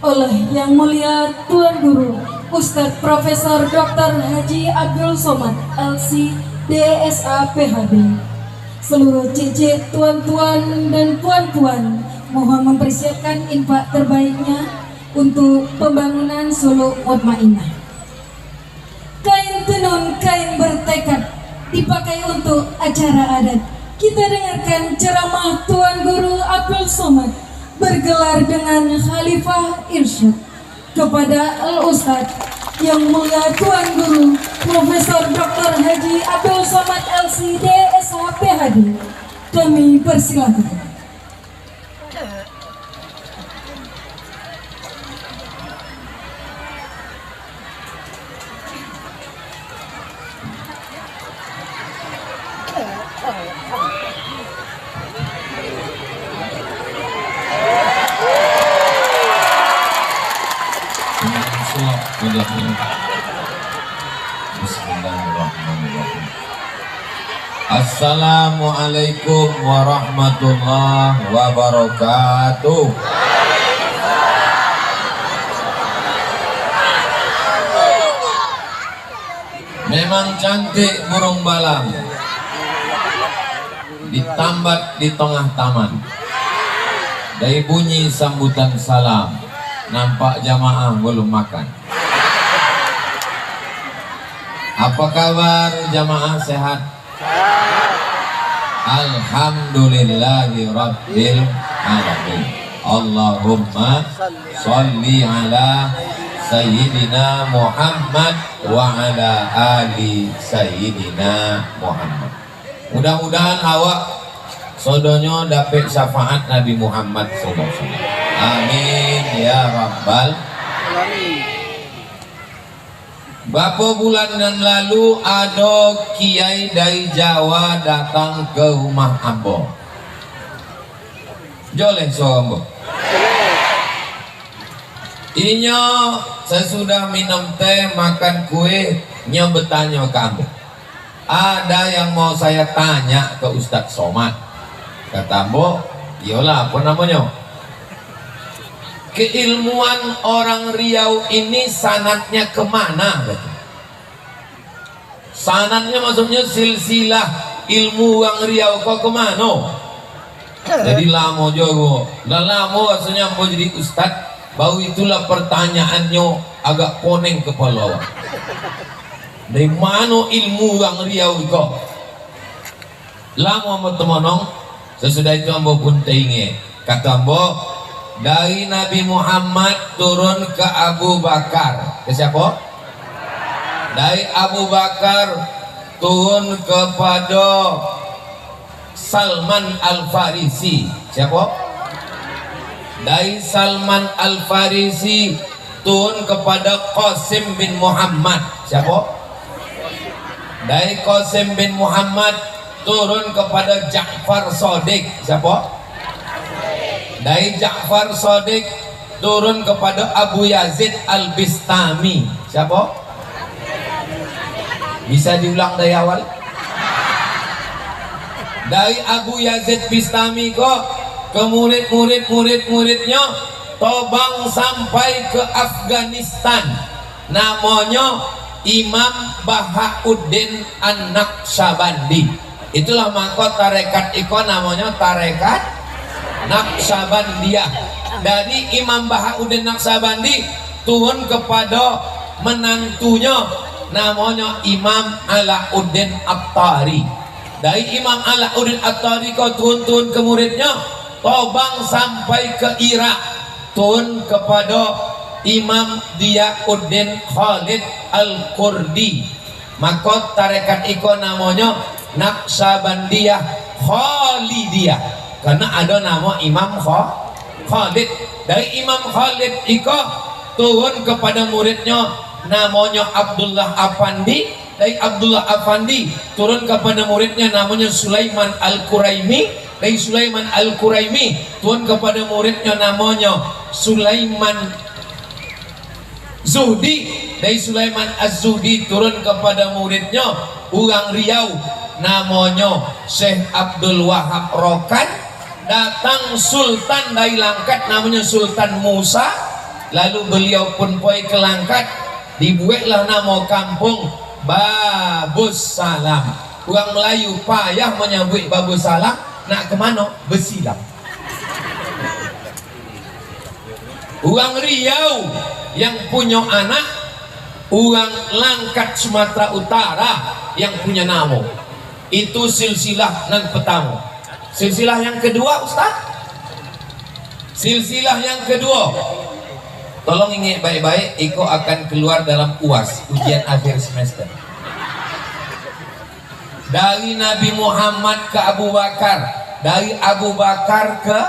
oleh Yang Mulia Tuan Guru Ustadz Profesor Dr. Haji Abdul Somad LC DSA PhD. Seluruh cici tuan-tuan dan puan-puan mohon mempersiapkan infak terbaiknya untuk pembangunan Solo Mutmainah. Kain tenun, kain bertekad dipakai untuk acara adat. Kita dengarkan ceramah Tuan Guru Abdul Somad bergelar dengan Khalifah Irsyad kepada Al-Ustadz Yang Mulia Tuan Guru Profesor Dr. Haji Abdul Somad LC DSH PhD. Kami persilakan. Bismillahirrahmanirrahim. Assalamualaikum warahmatullahi wabarakatuh. Memang cantik burung balang ditambat di tengah taman. Dari bunyi sambutan salam, nampak jamaah belum makan. Apa kabar jamaah, sehat? Alhamdulillahi rabbil alamin. Allahumma sholli ala Sayyidina Muhammad wa ala ali Sayyidina Muhammad. Mudah-mudahan awak sodonyo dapat syafaat Nabi Muhammad SAW. Amin ya rabbal alamin. Beberapa bulan yang lalu ada kiai dari Jawa datang ke rumah ambo. Joleh ambo. Ininya sesudah minum teh, makan kue, nya bertanya ke ambo. Ada yang mau saya tanya ke Ustadz Somad. Kata ambo, iyalah, apa namanya? Keilmuan orang Riau ini sanatnya kemana? Sanatnya maksudnya silsilah ilmu orang Riau kok kemana? Jadi lama juga, lama maksudnya mau jadi ustad, bau itulah pertanyaannya agak koneng kepala. Dari mana ilmu orang Riau kok? Lama mau temanong, sesudah itu ambo pun teringat. Kata ambo, dari Nabi Muhammad turun ke Abu Bakar. Ke siapa? Dari Abu Bakar turun kepada Salman Al-Farisi. Siapa? Dari Salman Al-Farisi turun kepada Qasim bin Muhammad. Siapa? Dari Qasim bin Muhammad turun kepada Ja'far Shadiq. Siapa? Dari Ja'far Shadiq turun kepada Abu Yazid Al-Bistami. Siapa? Bisa diulang dari awal? Dari Abu Yazid Bistami kok ke murid-muridnya tobang sampai ke Afghanistan. Namanya Imam Bahauddin An-Naqsyabandi. Itulah maka tarekat iko namanya tarekat Naqsyabandiyah. Dari Imam Bahauddin Naqsyabandi turun kepada menantunya namanya Imam Alauddin At-Tari. Dari Imam Alauddin At-Tari kau turun ke muridnya tobang sampai ke Irak, turun kepada Imam Diyauddin Khalid Al-Qurdi. Maka tarekat iko namanya Naqsyabandiyah Khalidiyah, karena ada nama Imam Khalid. Dari Imam Khalid iko turun kepada muridnya namanya Abdullah Afandi. Dari Abdullah Afandi turun kepada muridnya namanya Sulaiman Al-Quraimi. Dari Sulaiman Al-Quraimi turun kepada muridnya namanya Sulaiman Zuhdi. Dari Sulaiman Az-Zuhdi turun kepada muridnya orang Riau namanya Syekh Abdul Wahab Rokan. Datang sultan dari Langkat namanya Sultan Musa. lalu beliau pun poi kelangkat, dibuatlah nama kampung Babus Salam. Orang Melayu payah menyambut Babus Salam, nak ke mana? Bersilam. Orang Riau yang punya anak, orang Langkat Sumatera Utara yang punya nama. Itu silsilah nan pertama. Silsilah yang kedua, Ustaz? Silsilah yang kedua, tolong ingat baik-baik, Iko akan keluar dalam UAS, ujian akhir semester. Dari Nabi Muhammad ke Abu Bakar, dari Abu Bakar ke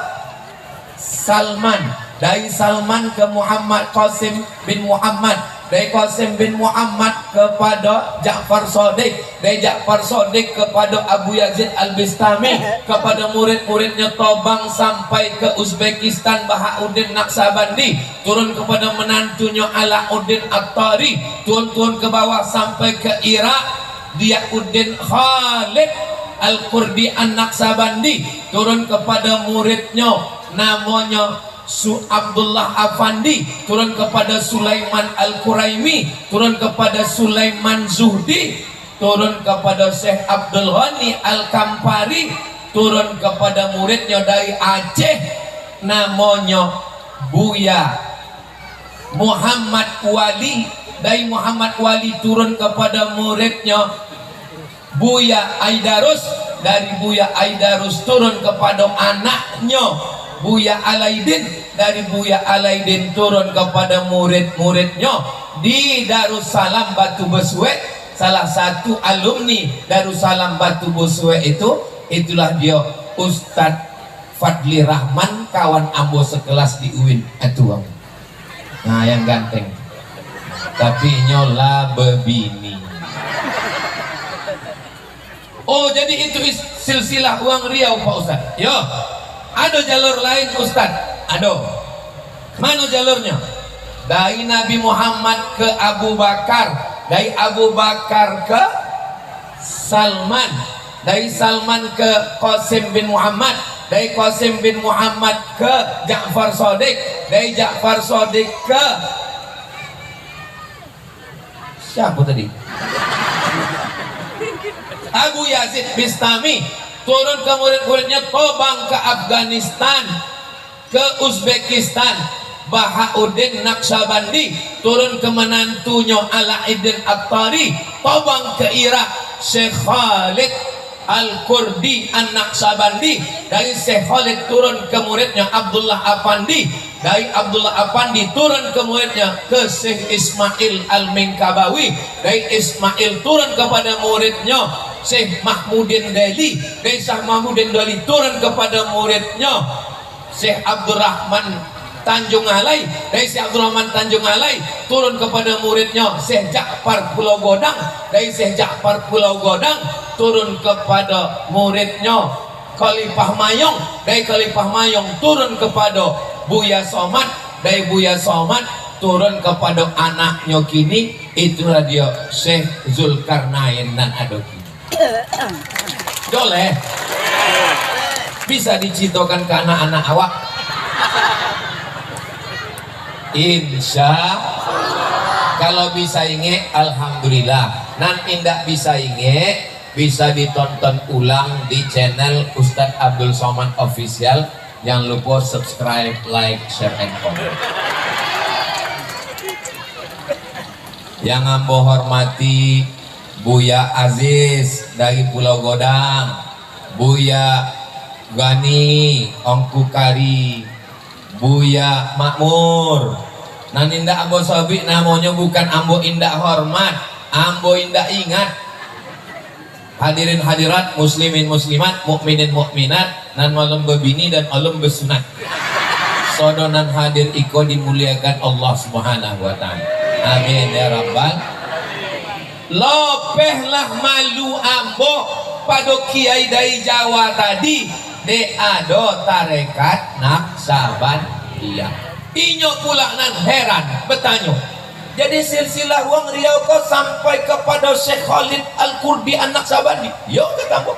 Salman, dari Salman ke Muhammad Qasim bin Muhammad, dari Qasim bin Muhammad kepada Ja'far Shadiq, dari Ja'far Shadiq kepada Abu Yazid Al-Bistami, kepada murid-muridnya Tobang sampai ke Uzbekistan Bahauddin Naqsabandi, turun kepada menantunya Alauddin At-Tari, turun ke bawah sampai ke Irak Diyakuddin Khalid Al-Qurdi An-Naqsabandi, turun kepada muridnya namanya Abdullah Afandi, turun kepada Sulaiman Al-Quraimi, turun kepada Sulaiman Zuhdi, turun kepada Syekh Abdul Ghani Al-Kampari, turun kepada muridnya dari Aceh namanya Buya Muhammad Wali, dari Muhammad Wali turun kepada muridnya Buya Aidarus, dari Buya Aidarus turun kepada anaknya Buya Alaidin, dari Buya Alaidin turun kepada murid-muridnya di Darussalam Batu Besue. Salah satu alumni Darussalam Batu Besue itulah dia Ustadz Fadli Rahman, kawan ambo sekelas di UIN Atuang. Nah, yang ganteng tapi nyola bebini. Oh, jadi itu silsilah uang Riau Pak Ustaz. Yo, ada jalur lain Ustaz? Ada. Mana jalurnya? Dari Nabi Muhammad ke Abu Bakar, dari Abu Bakar ke Salman, dari Salman ke Qasim bin Muhammad, dari Qasim bin Muhammad ke Ja'far Shadiq, dari Ja'far Shadiq ke siapa tadi? Abu Yazid Bistami, turun ke murid-muridnya Tobang ke Afghanistan, ke Uzbekistan Bahauddin Naqsabandi, turun ke menantunya Alauddin At-Tari, Tobang ke Irak Syekh Khalid Al-Qurdi An-Naqsabandi, dari Syekh Khalid turun ke muridnya Abdullah Afandi, dari Abdullah Afandi turun ke muridnya ke Syekh Ismail Al-Minkabawi, dari Ismail turun kepada muridnya Syekh Mahmudin Dali, dari Syekh Mahmudin Dali turun kepada muridnya Syekh Abdurrahman Tanjung Alai, dari Syekh Abdurrahman Tanjung Alai turun kepada muridnya Syekh Ja'far Pulau Godang, dari Syekh Ja'far Pulau Godang turun kepada muridnya Khalifah Mayong, dari Khalifah Mayong turun kepada Buya Somad, dari Buya Somad turun kepada anaknya kini, itulah dia Syekh Zulkarnain dan Adoki. Boleh bisa dicitokan ke anak-anak awak, insya kalau bisa inge alhamdulillah. Nanti tidak bisa inge, bisa ditonton ulang di channel Ustadz Abdul Somad Official. Jangan lupa subscribe, like, share, and comment. Yang ambo hormati Buya Aziz dari Pulau Godang, Buya Gani Ongku Kari, Buya Makmur. Nan indah ambo sabik namanya bukan ambo indah hormat, ambo indah ingat. Hadirin hadirat, muslimin muslimat, mukminin mukminat, nan malam bebini dan malam besunat. Sodonan hadir iko dimuliakan Allah Subhanahu wa taala. Amin ya rabbal. Lopehlah malu ambo pada kiai dari Jawa tadi de ado tarekat Naqsabandiyah. Inyo pula nan heran bertanya, jadi silsilah uang Riau kau sampai kepada Syekh Khalid Al-Qurdi An-Naqsabandi? Yo kata ambo,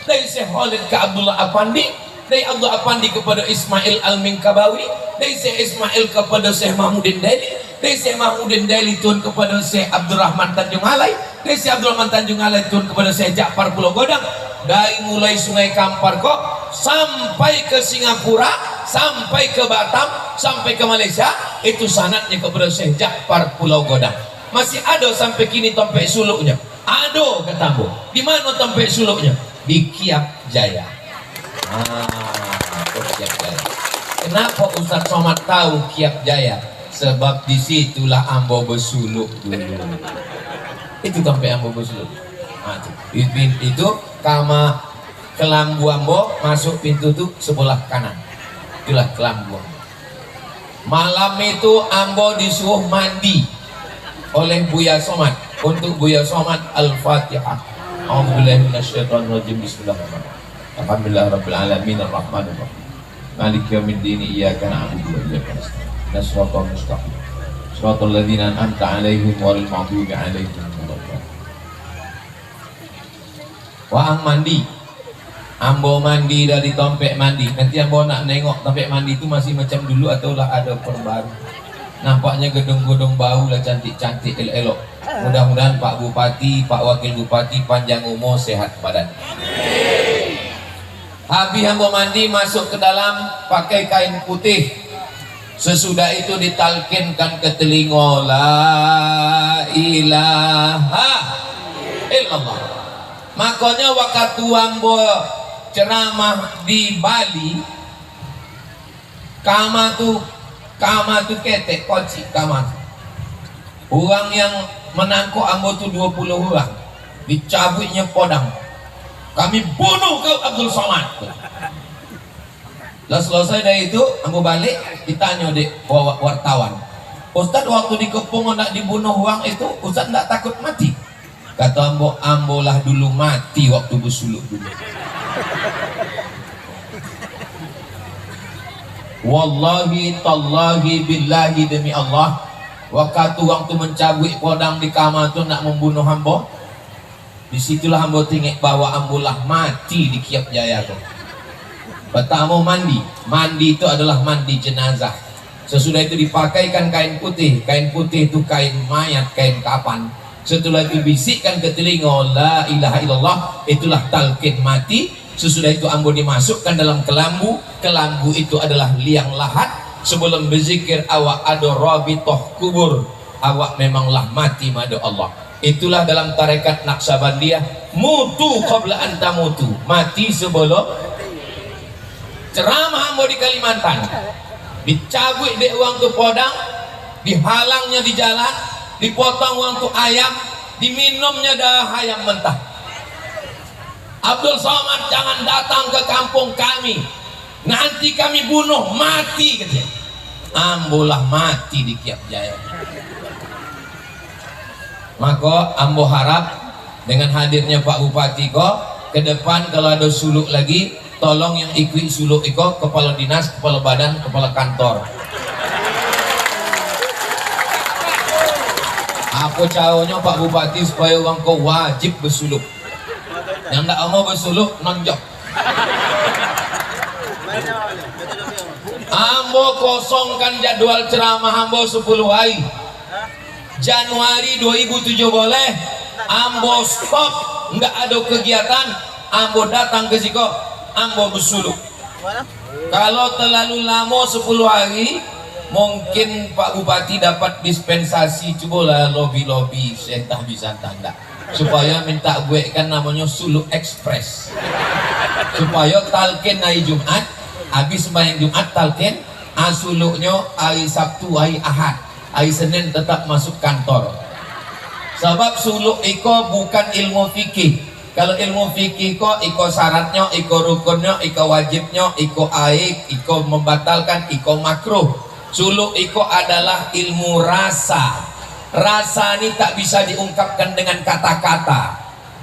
dari Syekh Khalid ke Abdullah Afandi, dari Abdul Apandi kepada Ismail Al-Minkabawi, dari Syekh Ismail kepada Syekh Mahmudin Daili, dari Syekh Mahmudin Daili turun kepada Syekh Abdurrahman Tanjung Alai, dari Syekh Abdurrahman Tanjung Alai turun kepada Syekh Ja'far Pulau Godang, dari mulai Sungai Kampar kok sampai ke Singapura, sampai ke Batam, sampai ke Malaysia, itu sanadnya kepada Syekh Ja'far Pulau Godang. Masih ada sampai kini tompek suluknya. Ada kata Ambo. Di mana tompek suluknya? Di Kiap Jaya. Kiap Jaya. Kenapa Ustaz Somad tahu Kiap Jaya? Sebab disitulah Ambo bersuluk dulu. Itu tompek Ambo bersuluk. Itu kama kelambu Ambo masuk pintu tuh sebelah kanan. Itulah kelambu. Malam itu Ambo disuruh mandi oleh Buya Somad. Untuk Buya Somad Al-Fatihah. A'udzubillahi minasyaitonirrajim. Bismillahirrahmanirrahim. Alhamdulillahirabbil alamin arrahmanir rahim. Maliki yaumiddin iyyaka na'budu wa iyyaka nasta'in. Shiratal mustaqim. Shiratal ladzina an'amta 'alaihim ghairil maghdubi 'alaihim waladdallin. Wah mandi. Ambo mandi dari tompek mandi. Nanti Ambo nak nengok tompek mandi itu masih macam dulu atau lah ada perbaru. Nampaknya gedung-gedung bau lah, cantik-cantik, elok-elok. Mudah-mudahan Pak Bupati, Pak Wakil Bupati panjang umur, sehat badan. Habis Ambo mandi masuk ke dalam pakai kain putih. Sesudah itu ditalkinkan ke telinga, la ilaha illallah. Makanya waktu Ambo ceramah di Bali, kama tu ketek koci kama. Orang yang menangkap Ambo tu 20 orang, dicabutnya podang. Kami bunuh kau Abdul Somad. Lah selesai dari itu Ambo balik, ditanya dek wartawan, Ustaz waktu di Kepung nak dibunuh orang itu Ustaz tak takut mati? Kata Ambo, Ambo lah dulu mati waktu bersuluk dulu. Wallahi tallahi billahi demi Allah, waktu mencabut podang di kamar tu nak membunuh Ambo, disitulah Ambo tengok bahwa Ambo lah mati di Kiap Jaya tu. Pertama mandi itu adalah mandi jenazah. Sesudah itu dipakaikan kain putih itu kain mayat, kain kapan. Setelah itu bisikkan ke telinga, la ilaha illallah, itulah talqin mati. Sesudah itu Ambo dimasukkan dalam kelambu itu adalah liang lahat. Sebelum berzikir awak ada rabitoh kubur, awak memanglah mati mada Allah. Itulah dalam tarekat Naqsabandiyah, mutu qabla anta mutu, mati sebelum. Ceramah Ambo di Kalimantan, dicabut dek uang tu podang, dihalangnya di jalan, dipotong uang tu ayam, diminumnya dah ayam mentah. Abdul Somad jangan datang ke kampung kami, nanti kami bunuh, mati katanya. Ambo lah mati di Kiap Jaya. Maka Ambo harap dengan hadirnya Pak Bupati kok ke depan kalau ada suluk lagi, tolong yang ikut suluk iko kepala dinas, kepala badan, kepala kantor. Apa caranya Pak Bupati supaya orang kau wajib bersuluk? Yang tak mau bersuluk nonjok. Ambo kosongkan jadwal ceramah Ambo 10 hari. Januari 2007 boleh Ambo stop, nggak ada kegiatan. Ambo datang ke siko, Ambo bersuluk. Kalau terlalu lama 10 hari, mungkin Pak Bupati dapat dispensasi. Cobalah lobby entah bisa tanda supaya minta buatkan namanya suluk ekspres, supaya talqin hari Jumat, habis sembahyang Jumat talqin, suluknya hari Sabtu, hari Ahad, hari Senin tetap masuk kantor. Sebab suluk iko bukan ilmu fikih. Kalau ilmu fikih iko syaratnya, iko rukunnya, iko wajibnya, iko aik, iko membatalkan, iko makruh. Suluk iko adalah ilmu rasa. Rasa ini tak bisa diungkapkan dengan kata-kata.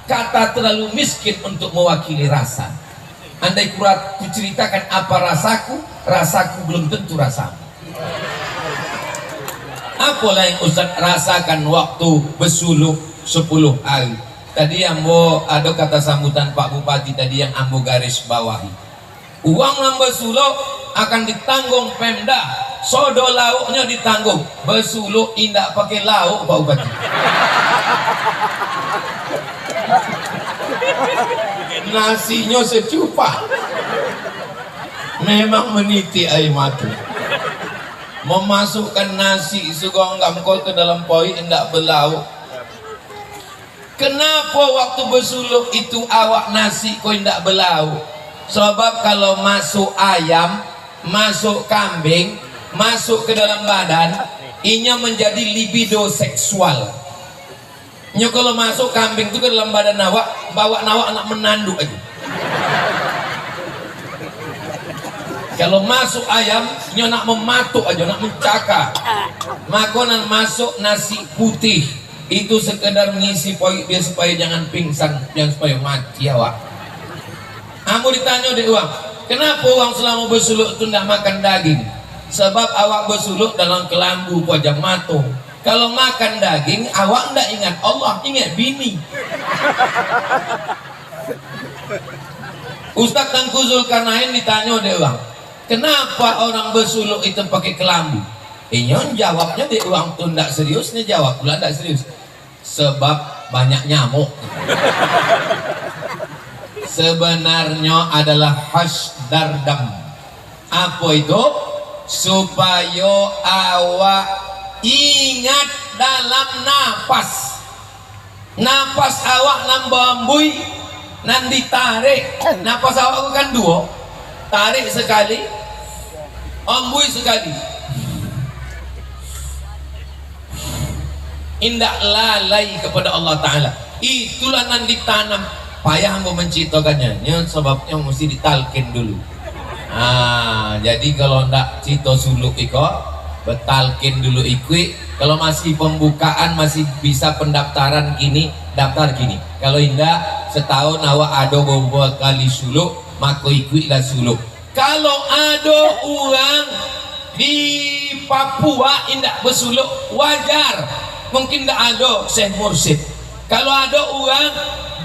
Kata terlalu miskin untuk mewakili rasa. Andai kuceritakan apa rasaku belum tentu rasamu. Apalah yang Ustaz rasakan waktu bersuluk 10 hari. Tadi Ambo ada kata sambutan Pak Bupati tadi yang Ambo garis bawahi. Uang nambah suluk akan ditanggung Pemda, sodo lauknya ditanggung. Besuluk indak pakai lauk Pak Bupati. Nasinya secupa. Memang meniti air mata. Memasukkan nasi sugong gamkol ke dalam poi indak berlauk. Kenapa waktu bersuluk itu awak nasi kau indak berlauk? Sebab kalau masuk ayam, masuk kambing, masuk ke dalam badan, inya menjadi libido seksual. Inya kalau masuk kambing itu ke dalam badan awak, bawa awak nak menanduk aja. Kalau masuk ayam, inya nak mematuk aja, nak mencakar. Makanan masuk nasi putih, itu sekedar mengisi poin dia supaya jangan pingsan, jangan supaya mati awak. Kamu ditanya deh uang, kenapa uang selama bersuluk itu tidak makan daging? Sebab awak bersuluk dalam kelambu pojang matung. Kalau makan daging, awak tidak ingat Allah, ingat bini. Ustadz Tengku Zulkarnain ditanya deh uang, kenapa orang bersuluk itu pakai kelambu? Inyon jawabnya deh uang tuh tidak serius, nih jawab pula tidak serius. Sebab banyak nyamuk. Sebenarnya adalah hasdardam. Apa itu? Supaya awak ingat dalam napas. Napas awak nambah ambui, nanti tarik. Napas awak kan dua. Tarik sekali, ambui sekali. Indak lalai kepada Allah Ta'ala. Itulah nanti tanam. Payah mau menciptakannya, sebabnya mesti ditalkin dulu. Jadi kalau ndak cito suluk iko, betalkin dulu ikwi. Kalau masih pembukaan, masih bisa pendaftaran gini, daftar gini. Kalau indah setahun awak ada beberapa kali suluk, maka ikwi lah suluk. Kalau ada orang di Papua indah bersuluk, wajar. Mungkin ndak ada Syekh Mursyid. Kalau ada orang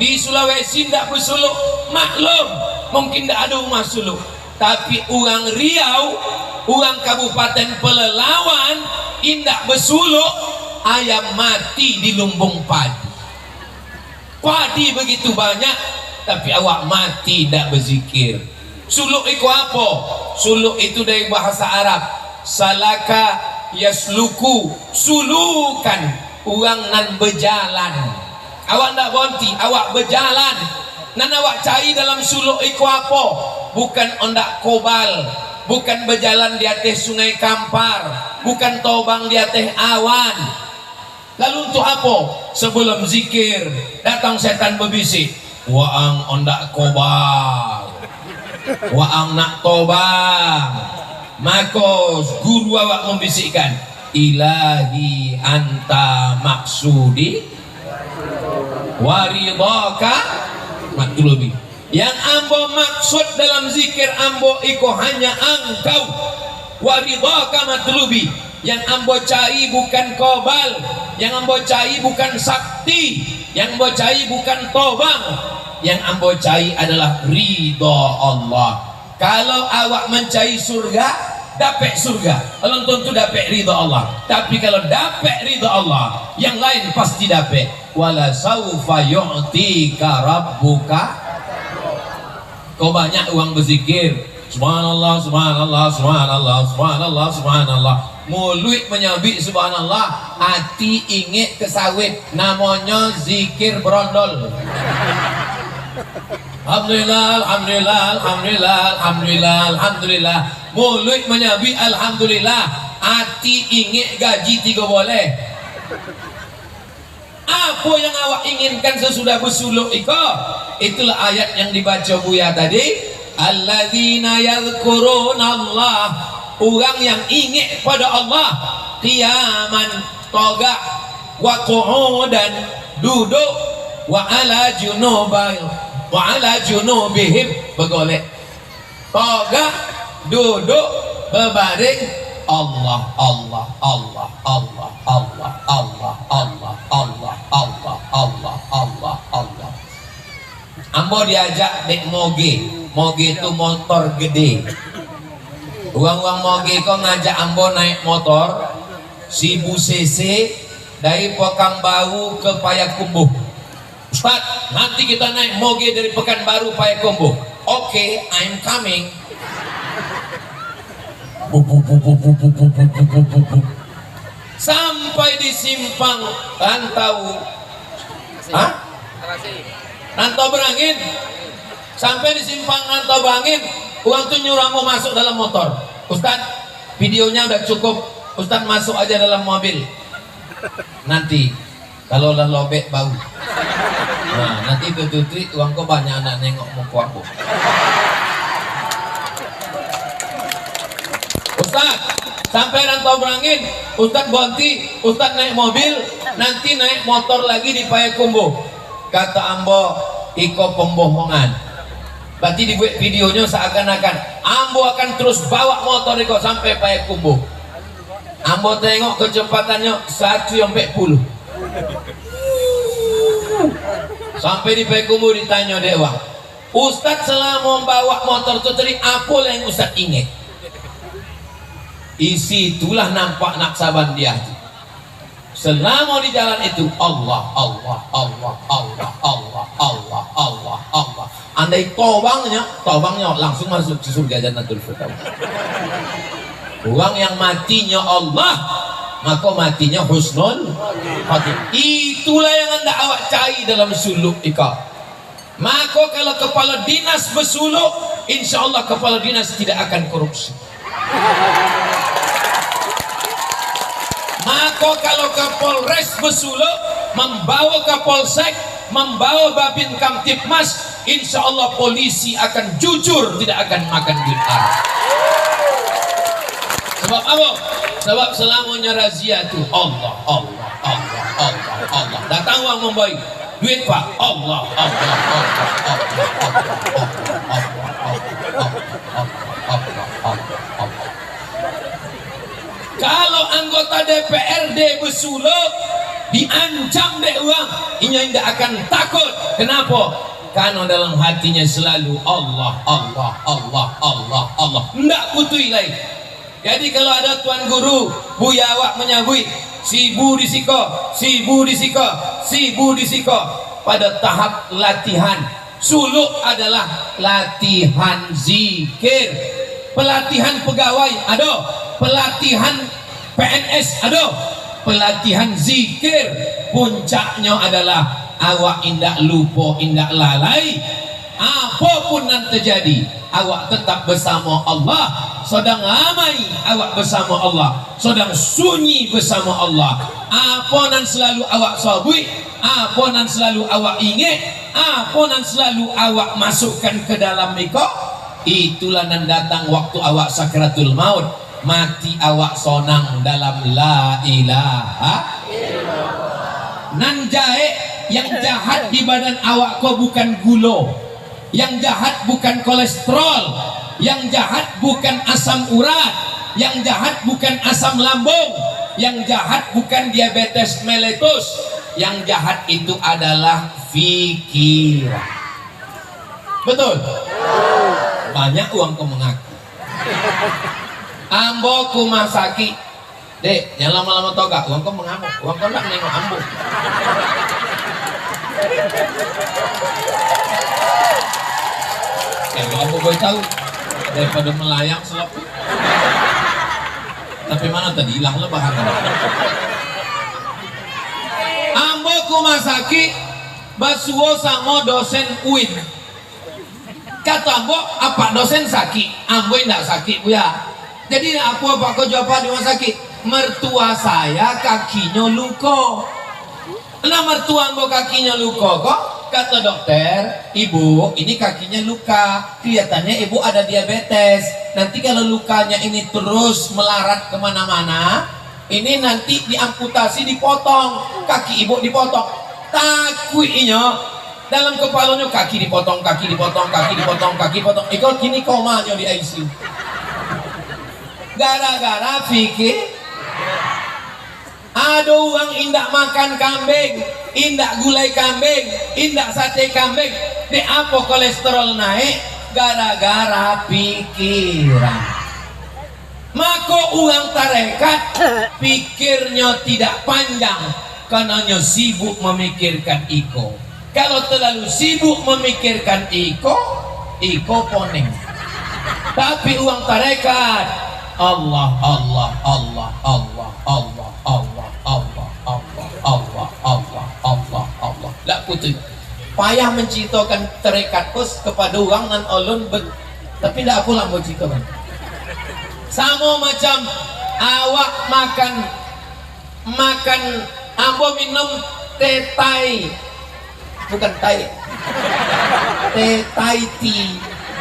di Sulawesi tidak bersuluk, maklum, mungkin tidak ada rumah suluk. Tapi orang Riau, orang Kabupaten Pelelawan, tidak bersuluk, ayam mati di lumbung padi. Padi begitu banyak, tapi awak mati tidak berzikir. Suluk itu apa? Suluk itu dari bahasa Arab. Salaka yasluku, sulukan, orang nan berjalan. Awak tidak berhenti, awak berjalan. Dan awak cari dalam suluk itu apa? Bukan ondak kobal, bukan berjalan di atas sungai Kampar, bukan tobang di atas awan. Lalu untuk apa? Sebelum zikir, datang setan berbisik, waang ondak kobal, waang nak tobang. Maka guru awak membisikkan, ilahi anta maksudi waridaka matlubi. Yang ambo maksud dalam zikir ambo iko hanya engkau, waridaka matlubi. Yang ambo cari bukan kobal, yang ambo cari bukan sakti, yang ambo cari bukan tobang, yang ambo cari adalah ridha Allah. Kalau awak mencari surga, dapat surga, belum tentu dapat ridha Allah. Tapi kalau dapat ridha Allah, yang lain pasti dapat. Wala saufa yu'tika rabbuka. Kau banyak uang berzikir, subhanallah, subhanallah, subhanallah, subhanallah, subhanallah. Mulut menyabik subhanallah, hati ingat ke sawit. Namanya zikir berondol. Alhamdulillah, alhamdulillah, alhamdulillah, alhamdulillah, alhamdulillah. Mulut menyabik alhamdulillah, hati ingat gaji 3 boleh. Apa yang awak inginkan sesudah bersuluk itu? Itulah ayat yang dibaca Buya tadi. Alladzina yadhkuruna Allah, orang yang ingat pada Allah, qiyaman, togak, wa qu'udan, duduk, wa ala junubihim, bergolek, togak, duduk, berbaring. Allah, Allah, Allah, Allah, Allah, Allah, Allah, Allah, Allah, Allah, Allah, Allah. Ambo diajak dek moge, moge itu motor gede. Uang-uang moge kok ngajak ambo naik motor 1000 cc dari Pekanbaru ke Payakumbuh. Ustaz, nanti kita naik moge dari Pekanbaru Payakumbuh. Oke, I'm coming. Sampai di simpang Rantau, Rantau Berangin. Sampai di simpang Rantau Berangin, uang tuh nyuruh mau masuk dalam motor. Ustaz, videonya udah cukup. Ustaz masuk aja dalam mobil. Nanti kalau udah lobek bau. Nah, nanti tutui uang kau banyak anak nengok muka aku. Ustaz, sampai Rantau Berangin, Ustaz ganti, Ustaz naik mobil, nanti naik motor lagi di Payakumbuh. Kata ambo, iko pembohongan. Berarti dibuat videonya seakan-akan ambo akan terus bawa motor iko sampai Payakumbuh. Ambo tengok kecepatannya 140. Sampai di Payakumbuh ditanya dewa, Ustaz selama membawa motor itu tadi apa yang Ustaz ingat? Isi itulah nampak naksaban dia. Selama di jalan itu Allah, Allah, Allah, Allah, Allah, Allah, Allah, Allah. Andai tobangnya langsung masuk ke surga Jannatul Firdaus. Orang yang matinya Allah, maka matinya husnul khatimah. Itulah yang anda awak cari dalam suluk ika. Maka kalau kepala dinas bersuluk, insya Allah kepala dinas tidak akan korupsi. Maka kalau Kapolres bersuluk membawa Kapolsek, membawa Babin Kamtipmas, insya Allah polisi akan jujur, tidak akan makan duit haram. Sebab apa? Sebab selamanya razia itu Allah, Allah, Allah, Allah, Allah. Datang uang membaik duit pak, Allah, Allah, Allah, Allah, Allah, Allah, Allah. Kalau anggota DPRD bersuluk diancam deh uang, ini tidak akan takut. Kenapa? Karena dalam hatinya selalu Allah, Allah, Allah, Allah, Allah. Tidak putui lain. Jadi kalau ada tuan guru Buya awak menyabui si Bu disiko, si Bu disiko, si Bu disiko, pada tahap latihan. Suluk adalah latihan zikir, pelatihan pegawai ada, pelatihan PNS ada, pelatihan zikir. Puncaknya adalah awak indak lupa, indak lalai. Apapun yang terjadi, awak tetap bersama Allah. Sedang ramai awak bersama Allah, sedang sunyi bersama Allah. Apa nan selalu awak sabui, apa nan selalu awak ingat, apa nan selalu awak masukkan ke dalam mikro, itulah nan datang waktu awak sakratul maut. Mati awak sonang dalam la ilaha illallah. Nan jahe yang jahat di badan awak kau bukan gula, yang jahat bukan kolesterol, yang jahat bukan asam urat, yang jahat bukan asam lambung, yang jahat bukan diabetes mellitus, yang jahat itu adalah pikiran. Betul? Banyak uang kau mengaku. Ambo kumasaki, dek, jangan lama-lama toga. Uang kau mengamuk, uang kau nak nengok ambo. Ya, ambo boleh tahu daripada melayang selap. Tapi mana tadi hilang lah bahan. Ambo kumasaki basuo sama dosen UIN. Kata ambo, apa dosen sakit? Ambo tidak sakit bu ya. Jadi aku apa kau jawab di rumah sakit? Mertua saya kakinya luka. Nah mertua ambo kakinya luka kok? Kata dokter, ibu ini kakinya luka, kelihatannya ibu ada diabetes. Nanti kalau lukanya ini terus melarat kemana-mana, ini nanti diamputasi, dipotong, kaki ibu dipotong. Takutnya dalam kepalanya kaki dipotong, kaki dipotong, kaki dipotong, kaki dipotong. Ikut kini komanya di ICU. Gara-gara pikir ada uang indak makan kambing, indak gulai kambing, indak sate kambing. Di apa kolesterol naik, gara-gara pikiran. Maka uang tarekat pikirnya tidak panjang karena sibuk memikirkan iko. Kalau terlalu sibuk memikirkan iko poneng. Tapi uang tarekat Allah Allah Allah Allah Allah Allah Allah Allah Allah Allah Allah Allah. Lah putih payah menciptakan tarekat pos kepada uang dan ulun tapi tidak pulang mau ciptakan. Sama macam awak makan ambo minum teh tai, bukan tai, teh tai tea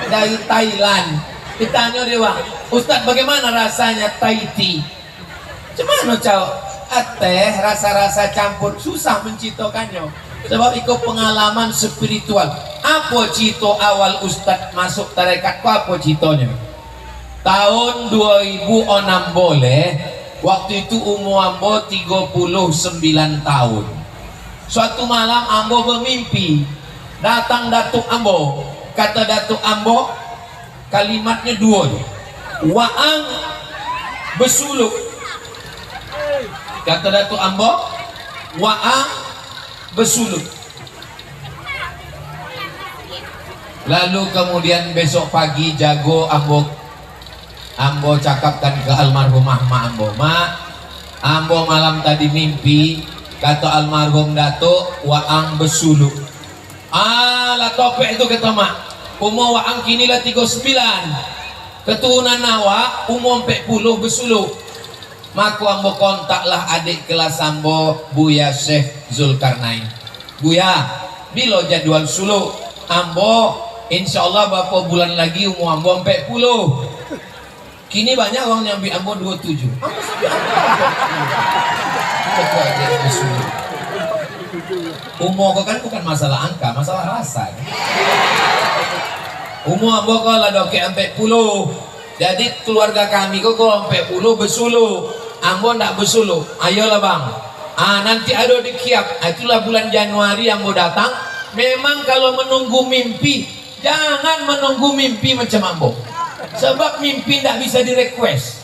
dari Thailand. Ditanya dia, Ustadz bagaimana rasanya Thai tea? Cuman cowok, teh rasa-rasa campur susah menciptakannya. Sebab itu pengalaman spiritual. Apa cito awal Ustadz masuk tarekat? Apa citonya? Tahun 2006 boleh. Waktu itu umur ambo 39 tahun. Suatu malam ambo bermimpi. Datang Datuk Ambo. Kata Datuk Ambo, kalimatnya dua. Waang besuluk. Kata Datuk Ambo, waang besuluk. Lalu kemudian besok pagi jago Ambo cakapkan ke almarhumah mak Ambo, mak, Ambo malam tadi mimpi kata almarhum Datuk waang besuluk. Lah topek itu kata mak, umur waang kini lah 39, keturunan nawa umur 40 besuluk. Maka Ambo kontaklah adik kelas Ambo, Buya Syekh Zulkarnain. Buya, bila jadwal suluk? Ambo insyaallah beberapa bulan lagi umur Ambo 40. Kini banyak orang yang ambil Ambo 27. Ambo sampai Ambo. Umur kan bukan masalah angka, masalah rasa. Umur Ambo kalau ada ke 40. Jadi keluarga kami kok kalau 40 besuluk. Ambo ndak besuluk. Ayolah bang. Nanti ada di Kiap. Itulah bulan Januari Ambo datang. Memang kalau menunggu mimpi, jangan menunggu mimpi macam Ambo. Sebab mimpi tidak bisa di-request.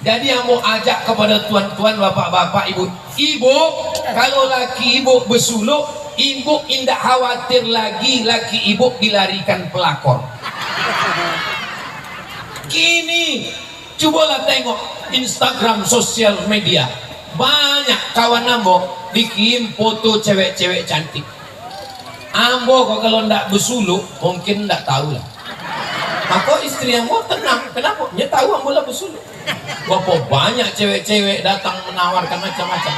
Jadi yang mau ajak kepada tuan-tuan, bapak-bapak, ibu, kalau laki ibu besuluk, ibu tidak khawatir lagi laki ibu dilarikan pelakor. Kini cobalah tengok Instagram sosial media, banyak kawan Ambo bikin foto cewek-cewek cantik. Ambo kok kalau tidak besuluk mungkin tidak tahu lah. Maka istri Ambo tenang. Kenapa? Dia tahu Ambo lah besuluk. Berapa banyak cewek-cewek datang menawarkan macam-macam.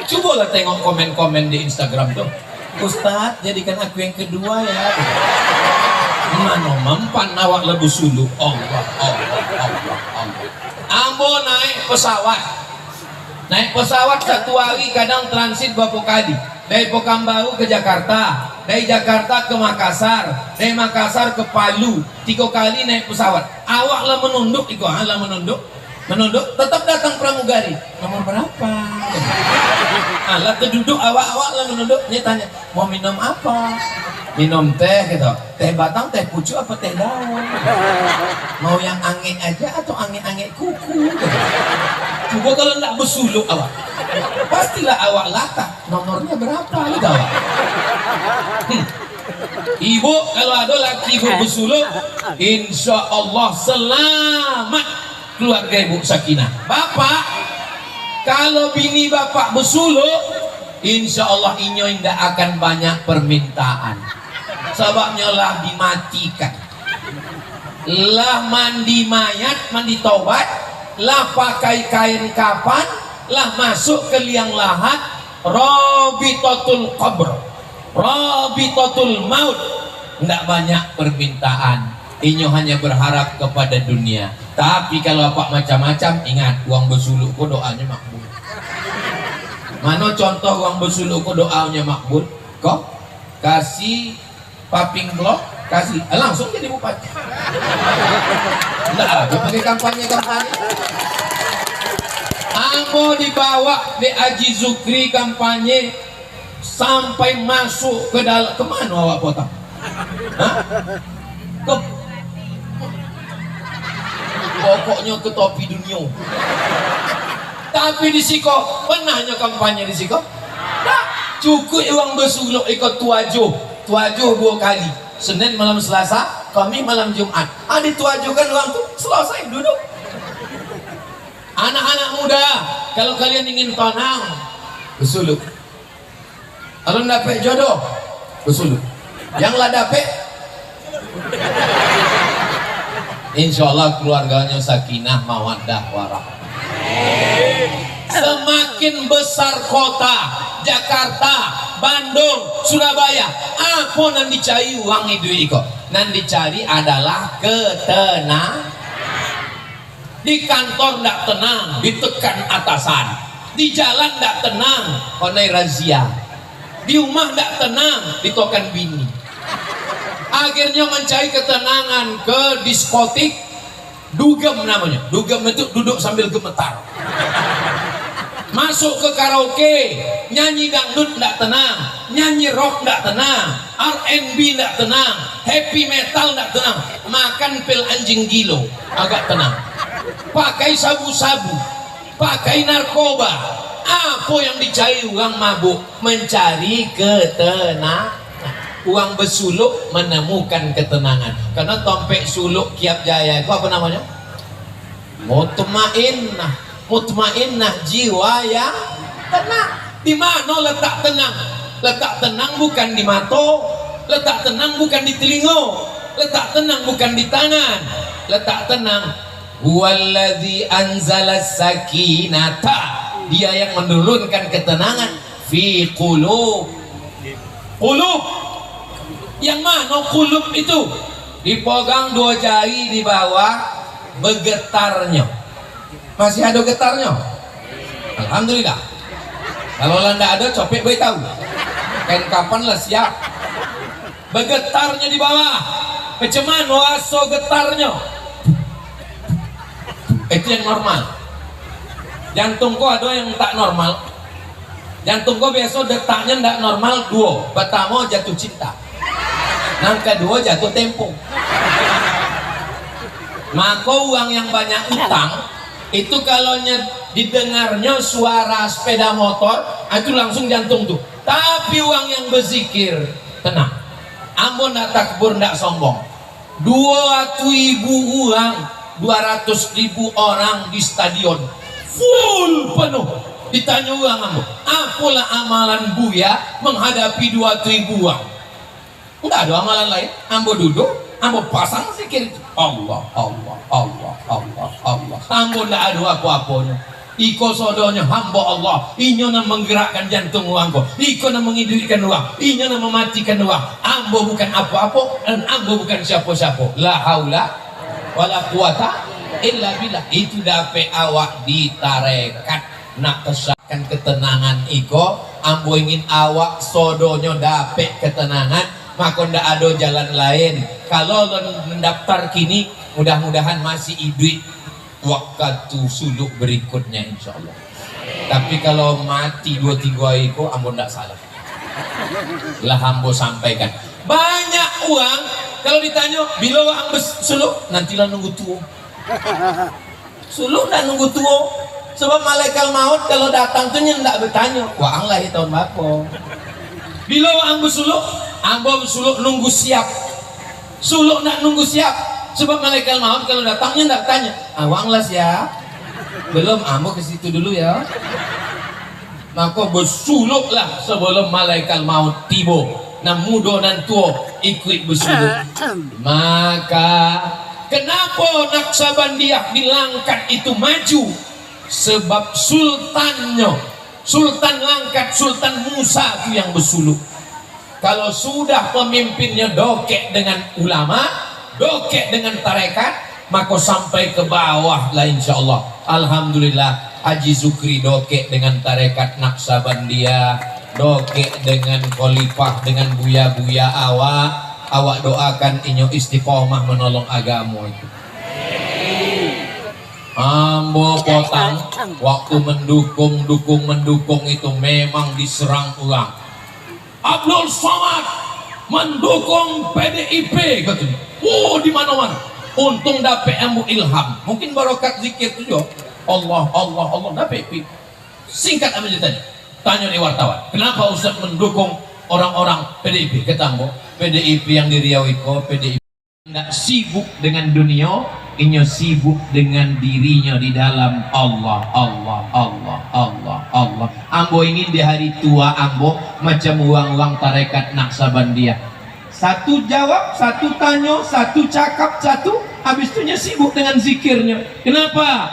Cobalah tengok komen-komen di Instagram tuh. Ustadz, jadikan aku yang kedua ya. Mana mempan awak lah besuluk. Allah. Ambo naik pesawat. Naik pesawat satu hari kadang transit berapa kali. Dari Pekanbaru ke Jakarta, dari Jakarta ke Makassar, dari Makassar ke Palu, 3 kali naik pesawat. Awak lah menunduk, menunduk, tetap datang pramugari. Nomor berapa? Lah terduduk awak lah menunduk. Dia tanya, mau minum apa? Minum teh gitu. Teh batang, teh pucuk apa teh daun? Mau yang angin aja atau angin-angin kuku? Coba kalau enggak besuluk awak, pastilah awak latah. Nomornya berapa gitu awak? Ibu kalau ada laki ibu besuluk, insya Allah selamat keluarga ibu sakinah. Bapak, kalau bini bapak besuluk, insya Allah inyo tidak akan banyak permintaan. Sebabnya lah dimatikan, lah mandi mayat, mandi taubat, lah pakai kain kapan, lah masuk ke liang lahat, rabitatul qabr, rabitatul maut. Tidak banyak permintaan, inyo hanya berharap kepada dunia. Tapi kalau apa macam-macam, ingat, uang besuluk kok doanya makbul. Mana contoh uang besuluk kok doanya makbul? Kok kasih paping blok, kasih langsung jadi bupati. Enggak ada pakai kampanye. Ambo dibawa di Haji Zukri kampanye sampai masuk ke dalam, kemana awak potong? Hah? Pokoknya ke topi dunia. Tapi di Siko pernahnya kampanye di Siko? Tak. Cukup uang bersuluk ikut tuajuh 2 kali. Senin malam Selasa, kami malam Jumat. Dituajukan uang tuh selesai duduk. Anak-anak muda, kalau kalian ingin tenang, bersuluk. Kalau dapet jodoh, bersuluk. Yang lah dapet, insya Allah keluarganya sakinah, mawaddah, warahmah. Semakin besar kota Jakarta, Bandung, Surabaya, apa yang dicari uang itu iko? Yang dicari adalah ketenangan. Di kantor tidak tenang, ditekan atasan. Di jalan tidak tenang, konai razia. Di rumah tidak tenang, ditokan bini. Akhirnya mencari ketenangan ke diskotik, dugem namanya. Dugem itu duduk sambil gemetar. Masuk ke karaoke, nyanyi dangdut tidak tenang, nyanyi rock tidak tenang, R&B tidak tenang, happy metal tidak tenang, makan pil anjing gilo agak tenang, pakai sabu-sabu, pakai narkoba. Apa yang dicari uang mabuk? Mencari ketenangan. Uang bersuluk menemukan ketenangan. Karena tompek suluk Kiap Jaya itu apa namanya? Mutmainnah. Mutmainnah, jiwa yang tenang. Di mana letak tenang? Letak tenang bukan di mata, letak tenang bukan di telinga, letak tenang bukan di tangan. Letak tenang, huwallazi anzalas sakinata, dia yang menurunkan ketenangan fi qulub. Qulub, yang mana qulub itu? Dipegang 2 jari di bawah, bergetarnya. Masih ada getarnya? Alhamdulillah. Kalau tidak ada, copet beritahu. Kain kapan lah siap. Bergetarnya di bawah. Keceman waso getarnya. Itu yang normal. Jantungku ada yang tak normal. Jantungku biasa detaknya tidak normal 2. Pertama jatuh cinta. Yang kedua jatuh tempo. Maka uang yang banyak utang itu kalau didengarnya suara sepeda motor itu langsung jantung tuh. Tapi uang yang berzikir tenang. Ambo ndak takbur ndak sombong. 2.000 uang, 200.000 orang di stadion full penuh. Ditanya uang ambo, apalah amalan Buya menghadapi 2.000 uang? Enggak ada amalan lain. Ambo duduk, ambo pasang zikir Allah, Allah, Allah, Allah, Allah. Ambo ndak ada apa-apanya. Iko sodonya hamba Allah. Inya yang menggerakkan jantung uangku. Iko yang menghidupkan uang. Inya yang mematikan uang. Ambo bukan apa-apa dan ambo bukan siapa-siapa. La haula wala quwata illa billah. Itu dapat awak ditarekat nak kesahkan ketenangan iko. Ambo ingin awak sodonya dapat ketenangan, maka ndak ada jalan lain. Kalau mendaftar kini, mudah-mudahan masih hidup waktu suluk berikutnya insya Allah. Tapi kalau mati 2-3 hari kok ambo ndak salah. Lah ambo sampaikan banyak uang. Kalau ditanya bila ambo suluk, nantilah nunggu tua. Suluk ndak nunggu tua. Sebab malaikat maut kalau datang tuh ndak bertanya wah lahir tahun bako. Bila ambo suluk nunggu siap. Suluk ndak nunggu siap. Sebab malaikat maut kalau datangnya ndak tanya, awang las ya, belum, ambo ke situ dulu ya. Maka bersuluklah sebelum malaikat maut tiba. Nah muda dan tua ikut bersuluk. Maka kenapa Naksabandiah dilangkat itu maju? Sebab sultannya, Sultan Langkat, Sultan Musa itu yang bersuluk. Kalau sudah pemimpinnya dokek dengan ulama, dokek dengan tarekat, maka sampai ke bawah lah insya Allah. Alhamdulillah Haji Zukri dokek dengan tarekat Naksabandiah, dokek dengan khalifah, dengan buya-buya awak doakan inyo istiqomah menolong agama itu. Ambo potang waktu mendukung itu memang diserang ulang. Abdul Somad mendukung PDIP katanya. Oh di mana-mana. Untung dapat ilmu ilham. Mungkin barokat zikir itu juga. Allah Allah Allah dapat. Singkat apa tadi? Tanya di wartawan. Kenapa Ustaz mendukung orang-orang PDIP? Kata Ambo, PDIP yang di Riau itu PDIP tidak sibuk dengan dunia, inyo sibuk dengan dirinya di dalam Allah Allah Allah Allah Allah. Ambo ingin di hari tua Ambo macam uang-uang tarekat Naqsabandiyah. Satu jawab, satu tanya, satu cakap, satu habis itu sibuk dengan zikirnya. Kenapa?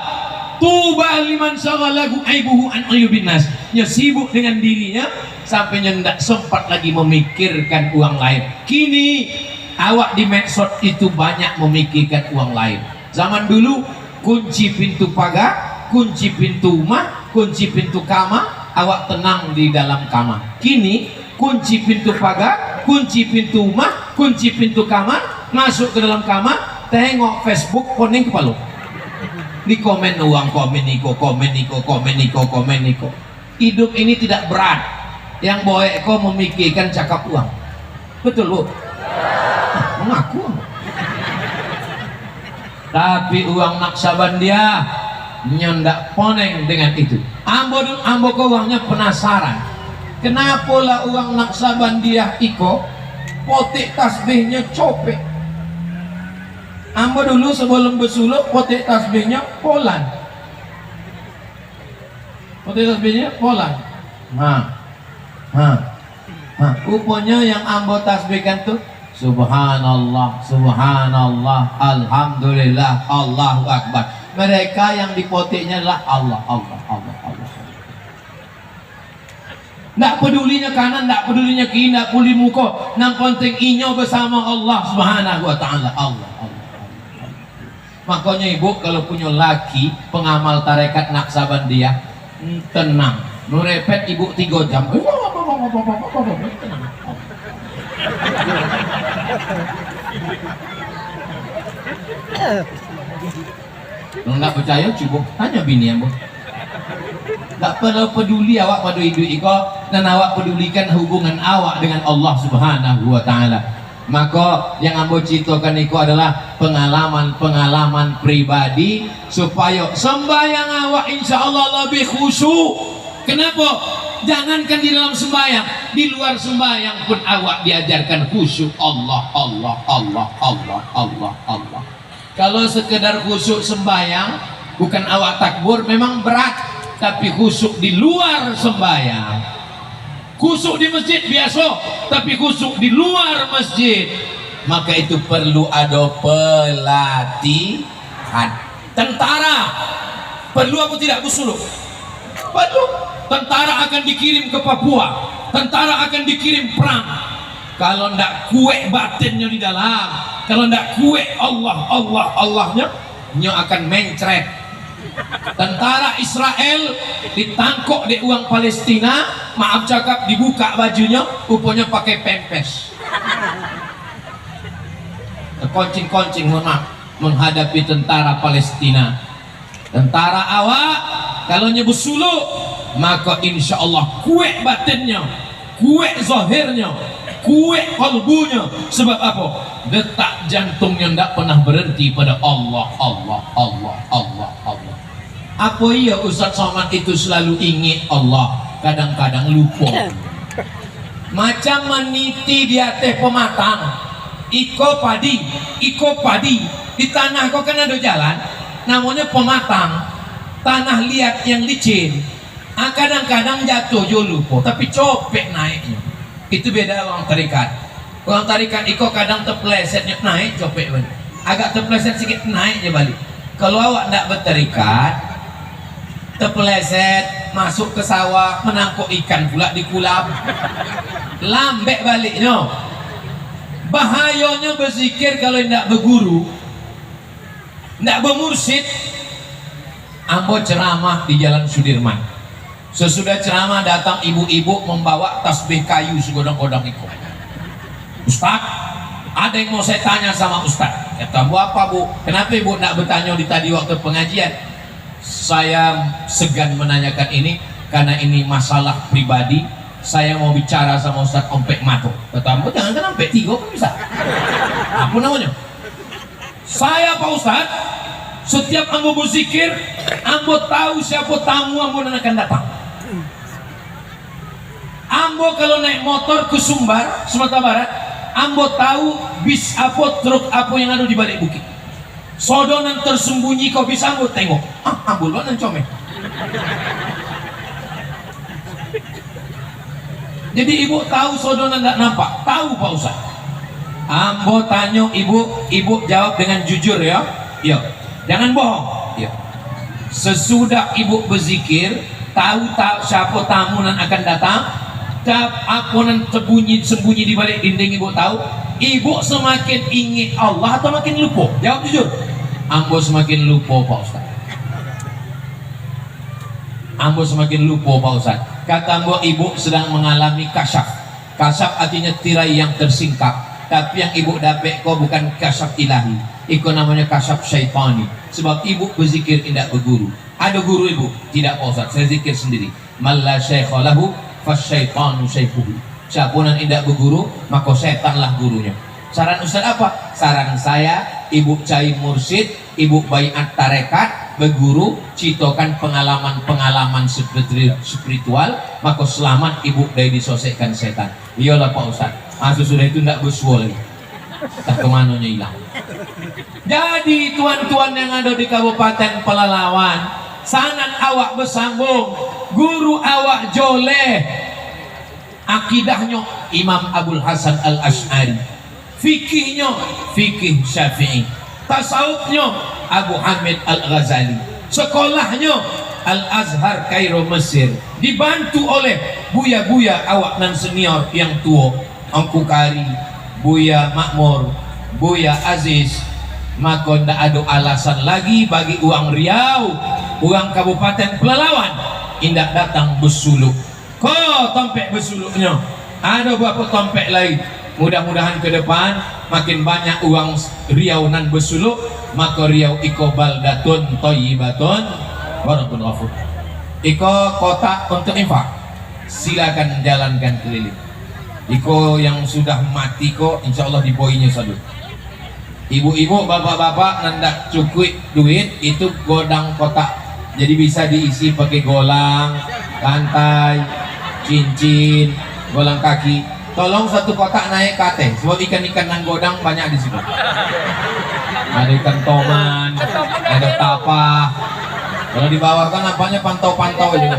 Tuba liman syaghalahu aibuhu an ayubin nas. Nya sibuk dengan dirinya sampai tidak sempat lagi memikirkan uang lain. Kini awak di medsos itu banyak memikirkan uang lain. Zaman dulu kunci pintu pagar, kunci pintu rumah, kunci pintu kamar, awak tenang di dalam kamar. Kini kunci pintu pagar, kunci pintu rumah, kunci pintu kamar, masuk ke dalam kamar, tengok Facebook, koning kepala. Di komen uang, komen niko, komen niko, komen niko, komen niko. Hidup ini tidak berat. Yang boleh kau memikirkan cakap uang. Betul bu? Mengaku. Tapi uang Naqsabandiyah nyendak poneng dengan itu. Ambo ke uangnya penasaran. Kenapa lah uang Naqsabandiyah iko potik tasbihnya copek? Ambo dulu sebelum bersuluk potik tasbihnya Polan. Potik tasbihnya Polan. Rupanya yang ambo tasbihkan tuh Subhanallah, Subhanallah, Alhamdulillah, Allahu Akbar. Mereka yang dipotiknya adalah Allah, Allah, Allah, Allah. Tidak pedulinya kanan, tidak pedulinya kiri, tidak peduli muka. Yang penting inyo bersama Allah Subhanahu Wa Taala. Allah, Allah. Makanya ibu kalau punya laki pengamal tarekat Naqsabandiyah, tenang. Nurepet ibu 3 jam. Tenang. Kalau nggak percaya coba tanya bini ya bu. Nggak perlu peduli awak pada hidup iko dan awak pedulikan hubungan awak dengan Allah Subhanahu Wa Taala. Maka yang ambo ceritakan itu adalah pengalaman pribadi supaya sembahyang awak insya Allah lebih khusyuk. Kenapa? Jangankan di dalam sembahyang, di luar sembahyang pun awak diajarkan khusyuk. Allah, Allah, Allah, Allah, Allah, Allah. Kalau sekedar khusyuk sembahyang, bukan awak takbur, memang berat. Tapi khusyuk di luar sembahyang, khusyuk di masjid biasa, tapi khusyuk di luar masjid, maka itu perlu ada pelatihan. Tentara perlu apa tidak khusyuk? Perlu. Tentara akan dikirim ke Papua, tentara akan dikirim perang. Kalau tidak kuat batinnya di dalam, kalau tidak kuat Allah, Allah, Allahnya, nyo akan mencret. Tentara Israel ditangkap di uang Palestina, maaf cakap dibuka bajunya, rupanya pakai pempes. Koncing-koncing menghadapi tentara Palestina. Tentara awak kalau nyebut suluk, maka insya Allah kuat batinnya, kuat zahirnya, kuat kalbunya. Sebab apa? Detak jantungnya tidak pernah berhenti pada Allah, Allah, Allah, Allah, Allah. Apa iya Ustaz Somad itu selalu ingat Allah, kadang-kadang lupa. Macam meniti di atas pematang, iko padi di tanah kau kan ada jalan, namanya pematang, tanah liat yang licin. Kadang-kadang jatuh jo lupa, tapi copek naiknya. Itu beda orang tarikat. Orang tarikat iko kadang terplesetnya naik, copek balik. Agak terpleset sedikit naiknya balik. Kalau awak tidak bertarikat, terpeleset masuk ke sawah, menangkap ikan pula di kulap, lambek baliknya. Bahayanya berzikir kalau tidak berguru, tidak bermursyid. Ambo ceramah di Jalan Sudirman. Sesudah ceramah datang ibu-ibu membawa tasbih kayu segodong-godong itu. Ustaz, ada yang mau saya tanya sama Ustaz. Kata bu apa bu? Kenapa ibu nak bertanya di tadi waktu pengajian? Saya segan menanyakan ini karena ini masalah pribadi. Saya mau bicara sama Ustaz Ompek Mato. Kata ambo, jangan kan Ompek Tigo kan bisa. Apa namanya? Saya Pak Ustaz, setiap ambo berzikir, ambo tahu siapa tamu ambo yang akan datang. Ambo kalau naik motor ke Sumbar, Sumatera Barat, ambo tahu bis apa, truk apa yang ada di balik bukit. Sodonan tersembunyi kau bisa ambo tengok. Ambo lo nan comel. Jadi ibu tahu sodonan tidak nampak, tahu Pak Ustaz. Ambo tanya ibu jawab dengan jujur ya. Iya. Jangan bohong. Iya. Sesudah ibu berzikir, tahu siapa tamu yang akan datang, apa yang sembunyi di balik dinding ibu tahu. Ibu semakin ingat Allah atau makin lupa? Jawab jujur. Ambo semakin lupa Pak Ustaz. Ambo semakin lupa Pak Ustaz. Kata ambo, ibu sedang mengalami kasyaf. Kasyaf artinya tirai yang tersingkap. Tapi yang ibu dapat kok bukan kasyaf ilahi. Itu namanya kasyaf syaitani. Sebab ibu berzikir tidak berguru. Ada guru ibu? Tidak Pak Ustaz. Saya zikir sendiri. Malla syaikha lahu fasyaitanu syaikhuhu. Siapa yang tidak berguru, maka setanlah gurunya. Saran Ustaz apa? Saran saya, ibu cari mursyid, ibu baiat tarekat, berguru, citokan pengalaman-pengalaman spiritual, maka selamat ibu dari disosekkan setan. Iyalah Pak Ustaz. Sudah itu tidak bersuara lagi. Tak kemananya hilang. Jadi tuan-tuan yang ada di Kabupaten Pelalawan, sanad awak bersambung, guru awak joleh, akidahnya Imam Abul Hasan Al-Ash'ari, fikihnya fikih Syafi'i, tasawufnya Abu Hamid Al-Ghazali, sekolahnya Al-Azhar Kairo Mesir, dibantu oleh buya-buya awak nan senior yang tua, Angku Kari, Buya Makmur, Buya Aziz. Maka tidak ada alasan lagi bagi uang Riau, uang Kabupaten Pelalawan indak datang bersuluk. Kau tompek bersuluknya, ada berapa tompek lain. Mudah-mudahan ke depan makin banyak uang Riau nan bersuluk, maka Riau iko baldatun thayyibatun barakallahu. Iko kota untuk infak, silakan jalankan keliling. Iko yang sudah mati ko insyaallah diboinya sadu. Ibu-ibu, bapak-bapak nandak cukup duit itu godang kotak, jadi bisa diisi pakai golang, lantai, cincin, golang kaki. Tolong satu kotak naik kate, sebab ikan-ikan nan godang banyak di situ. Ada ikan toman, ada tapah. Kalau di bawah kan nampaknya pantau-pantau aja.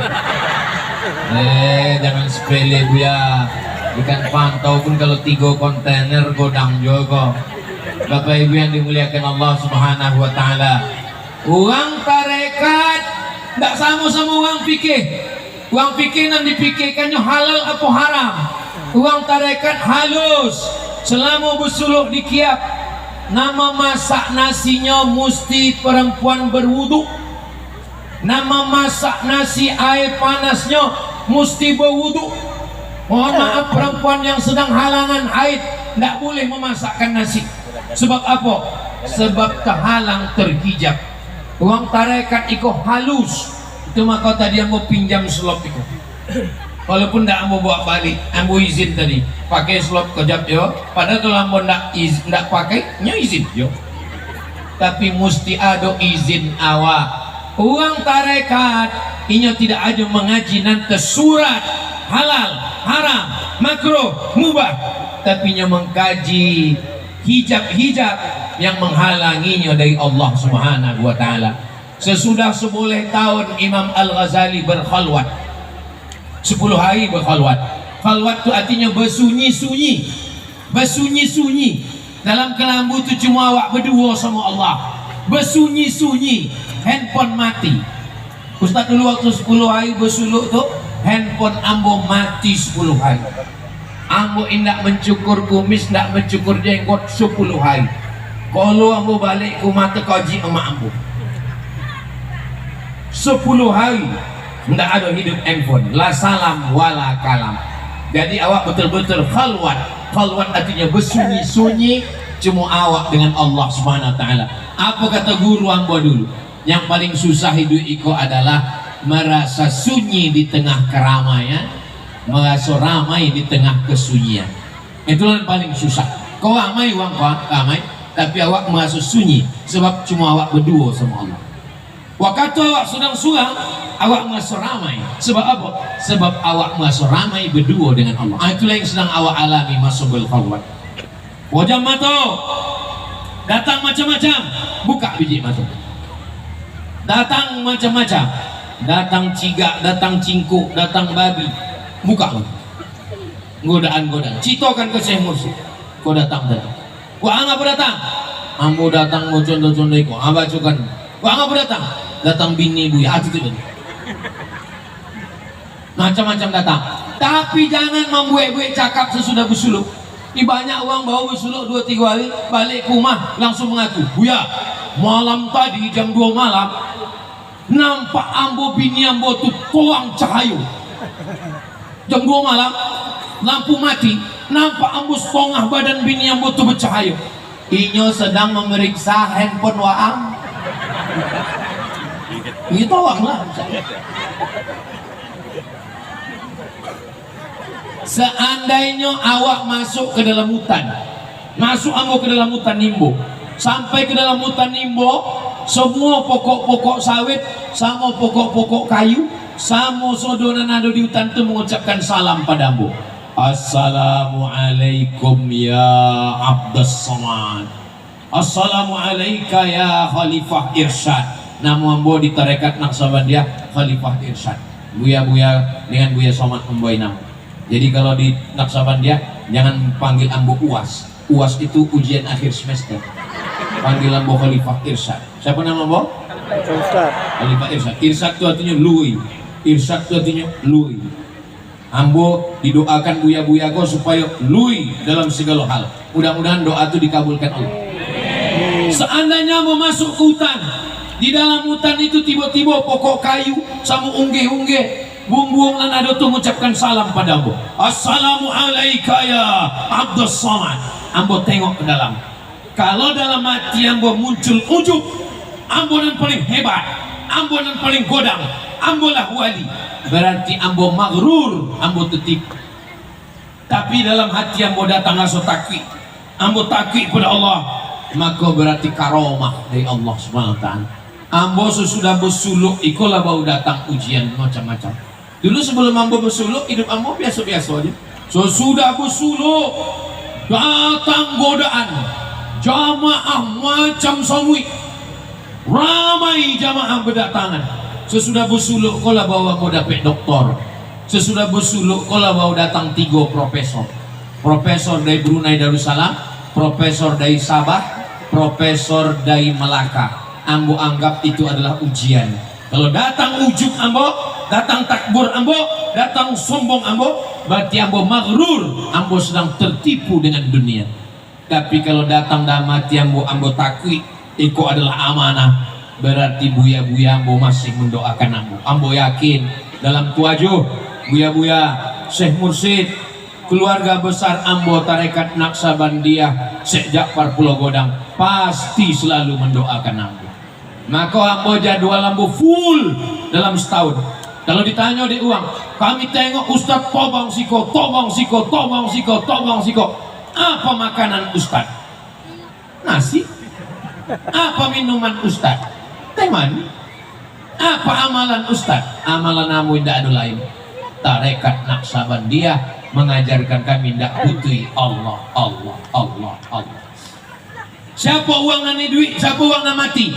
Jangan sepele bu ya. Ikan pantau pun kalau 3 kontainer godang juga. Bapak Ibu yang dimuliakan Allah Subhanahu wa taala. Uang tarekat tidak sama uang fikih. Uang fikih yang dipikirkannya halal atau haram. Uang tarekat halus. Selama bersuluk di kiap, nama masak nasinya mesti perempuan berwudu. Nama masak nasi air panasnya mesti berwudu. Mohon maaf, perempuan yang sedang halangan haid tidak boleh memasakkan nasi. Sebab apa? Sebab terhalang terhijab. Uang tarekat itu halus. Itu maka tadi yang mau pinjam slop itu. Walaupun tidak mau bawa balik, ambo izin tadi pakai slop kejap yo. Padahal kalau ambo tidak pakai, nya izin yo. Tapi mesti ada izin awak. Uang tarekat ini tidak ada mengaji nanti surat halal, haram, makruh, mubah, tapi nya mengkaji hijab-hijab yang menghalanginya dari Allah Subhanahu wa taala. Sesudah 10 tahun Imam Al-Ghazali berkhalwat, 10 hari berkhalwat. Khalwat itu artinya bersunyi-sunyi. Bersunyi-sunyi. Dalam kelambu itu cuma awak berdua sama Allah. Bersunyi-sunyi. Handphone mati. Ustaz dulu waktu 10 hari bersuluk tuh, handphone ambo mati 10 hari. Ambo indak mencukur kumis, indak mencukur jenggot 10 hari. Kalau ambo balik ke mata kaji emak ambo 10 hari tidak ada hidup handphone, la salam wala kalam. Jadi awak betul-betul khalwat. Khalwat artinya bersunyi-sunyi, cuma awak dengan Allah Subhanahu wa taala. Apa kata guru ambo dulu? Yang paling susah hidup iko adalah merasa sunyi di tengah keramaian, merasa ramai di tengah kesunyian. Itulah yang paling susah. Kau ramai, kau ramai, tapi awak merasa sunyi sebab cuma awak berdua sama Allah. Waktu awak sedang surang, awak merasa ramai. Sebab apa? Sebab awak merasa ramai berdua dengan Allah. Itulah yang sedang awak alami masukul khawat. Wajah mata datang macam-macam, buka biji mata. Datang macam-macam, datang cigak, datang cingkuk, datang babi, buka mata. Godaan-godaan, citokan ke Syekh Mursyid. Kau datang tadi. Kau apa datang? Ambo datang mau contoh-contoh kau. Bacakan. Kau apa datang? Datang bini buya. Itu tu. Macam-macam datang. Tapi jangan membuat-buat cakap sesudah bersuluk. Ini banyak orang bawa bersuluk 2-3 hari, balik ke rumah langsung mengaku, Buya, malam tadi jam 2 malam nampak ambo bini ambo tu tuang cahaya. Jam 2 malam lampu mati, nampak ambo setengah badan bini ambo tu bercahaya. Inyo sedang memeriksa handphone waam. Ini tolong lah. Seandainya awak masuk ke dalam hutan, masuk ambo ke dalam hutan Nimbo, sampai ke dalam hutan Nimbo, semua pokok-pokok sawit sama pokok-pokok kayu sama sodonan ada di hutan itu mengucapkan salam pada ambo. Assalamualaikum ya Abdus Somad, Assalamualaikum ya Khalifah Irsyad. Nama ambo di tarekat Naqsabandiyah Khalifah Irsyad. Buya-buya dengan Buya Somad membawa nama. Jadi kalau di Naqsabandiyah jangan panggil ambo UAS. UAS itu ujian akhir semester. Panggil ambo Khalifah Irsyad. Siapa nama ambo? Ustaz. Khalifah Irsyad. Irsyad itu artinya lui. Irsyad itu artinya lui. Ambo didoakan buya-buya kau supaya lui dalam segala hal. Mudah-mudahan doa itu dikabulkan Allah. Seandainya mau masuk ke hutan, di dalam hutan itu tiba-tiba pokok kayu sama ungge-ungge buang-buang dan ada tuh mengucapkan salam pada ambo. Assalamualaikum ya Abdus Somad. Ambo tengok ke dalam. Kalau dalam hati ambo muncul ujub, ambo yang paling hebat, ambo yang paling godang, ambo lah wali, berarti ambo maghrur, ambo tertipu. Tapi dalam hati ambo datang rasa takwi, ambo takwi pada Allah, maka berarti karomah dari Allah Subhanahu wa taala. Ambo sesudah bersuluk ikolah baru datang ujian macam-macam. Dulu sebelum ambo bersuluk hidup ambo biasa-biasa aja. Sesudah bersuluk datang godaan, jamaah macam samui, ramai jamaah berdatangan. Sesudah bersuluk kolah bawa mau dapat doktor. Sesudah bersuluk kolah bawa datang 3 profesor. Profesor dari Brunei Darussalam, profesor dari Sabah, profesor dari Melaka. Ambo anggap itu adalah ujian. Kalau datang ujub ambo, datang takbur ambo, datang sombong ambo, berarti ambo maghrur, ambo sedang tertipu dengan dunia. Tapi kalau datang dalam hati ambo, ambo takwi, itu adalah amanah, berarti buya-buya ambo masih mendoakan ambo. Ambo yakin dalam tuajuh buya-buya Syekh Mursyid, keluarga besar ambo tarekat Naqsabandiyah Syekh Ja'far Pulau Godang pasti selalu mendoakan ambo. Maka ambo jadwal ambo full dalam setahun. Kalau ditanya di uang, kami tengok Ustaz tobang siko, tobang siko, tobang siko, tobang siko. Apa makanan Ustaz? Nasi. Apa minuman Ustaz? Teh manis. Apa amalan Ustaz? Amalan amu tidak ada lain. Tarekat Naqsabandiyah mengajarkan kami tidak putih Allah, Allah, Allah, Allah. Siapa uang nani duit, siapa uang nani mati?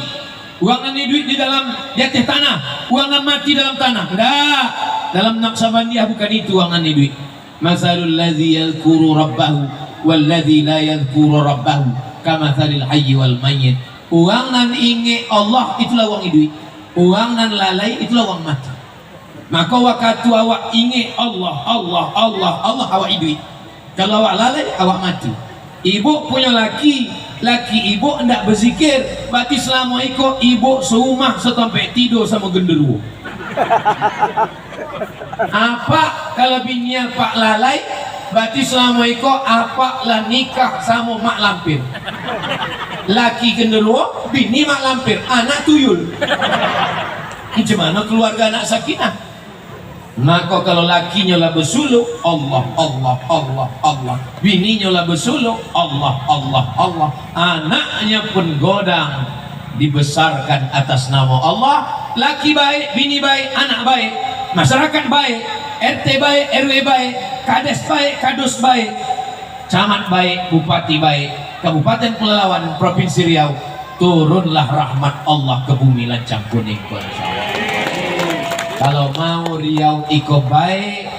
Uang nani duit di dalam jatih tanah, uang nani mati dalam tanah. Tidak. Dalam Naqsabandiyah bukan itu uang nani duit. Masalul ladzi yadhkuru rabbahu wal ladzi la yadhkuru rabbahu kamathalil hayyi wal mayyit. Uang nan inge Allah itulah uang duit. Uang nan lalai itulah uang mati. Maka waktu awak inge Allah, Allah, Allah, Allah awak duit. Kalau awak lalai awak mati. Ibu punya laki ibu hendak berzikir, berarti selama ibu serumah setampai tidur sama genderuwo. Apa kalau bini pak lalai, berarti selama apa lah nikah sama mak lampir. laki genderuwo, bini mak lampir, anak tuyul. Gimana keluarga anak sakinah? Maka kalau lakinya lah bersuluh, Allah, Allah, Allah, Allah. Bininya lah bersuluh, Allah, Allah, Allah. Anaknya pun godang, dibesarkan atas nama Allah. Laki baik, bini baik, anak baik, masyarakat baik, RT baik, RW baik, kades baik, kadus baik, camat baik, bupati baik, Kabupaten Pelalawan, Provinsi Riau, turunlah rahmat Allah ke bumi Lancang Kuning. Kalau mau Riau iko baik,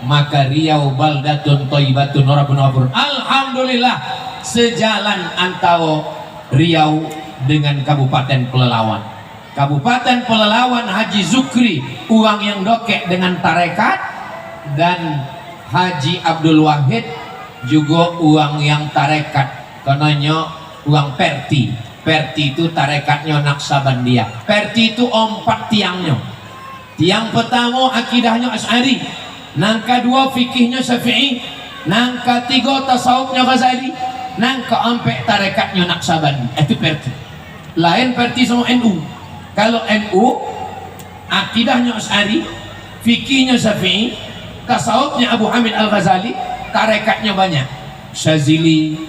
maka Riau baldatun thayyibatun warabun ghafur. Alhamdulillah, sejalan antara Riau dengan Kabupaten Pelalawan. Kabupaten Pelalawan Haji Zukri, uang yang dokek dengan tarekat, dan Haji Abdul Wahid juga uang yang tarekat, kononnya uang perti. Perti itu tarekatnya Naksabandia. Perti itu 4 tiangnya. Tiang pertama akidahnya Asy'ari, nang kedua fikihnya Syafi'i, nang ketiga tasawufnya Ghazali, nang keempat tarekatnya Naksabandi. Itu perti. Lain perti sama NU. Kalau NU akidahnya Asy'ari, fikihnya Syafi'i, tasawufnya Abu Hamid Al-Ghazali, tarekatnya banyak. Syazili,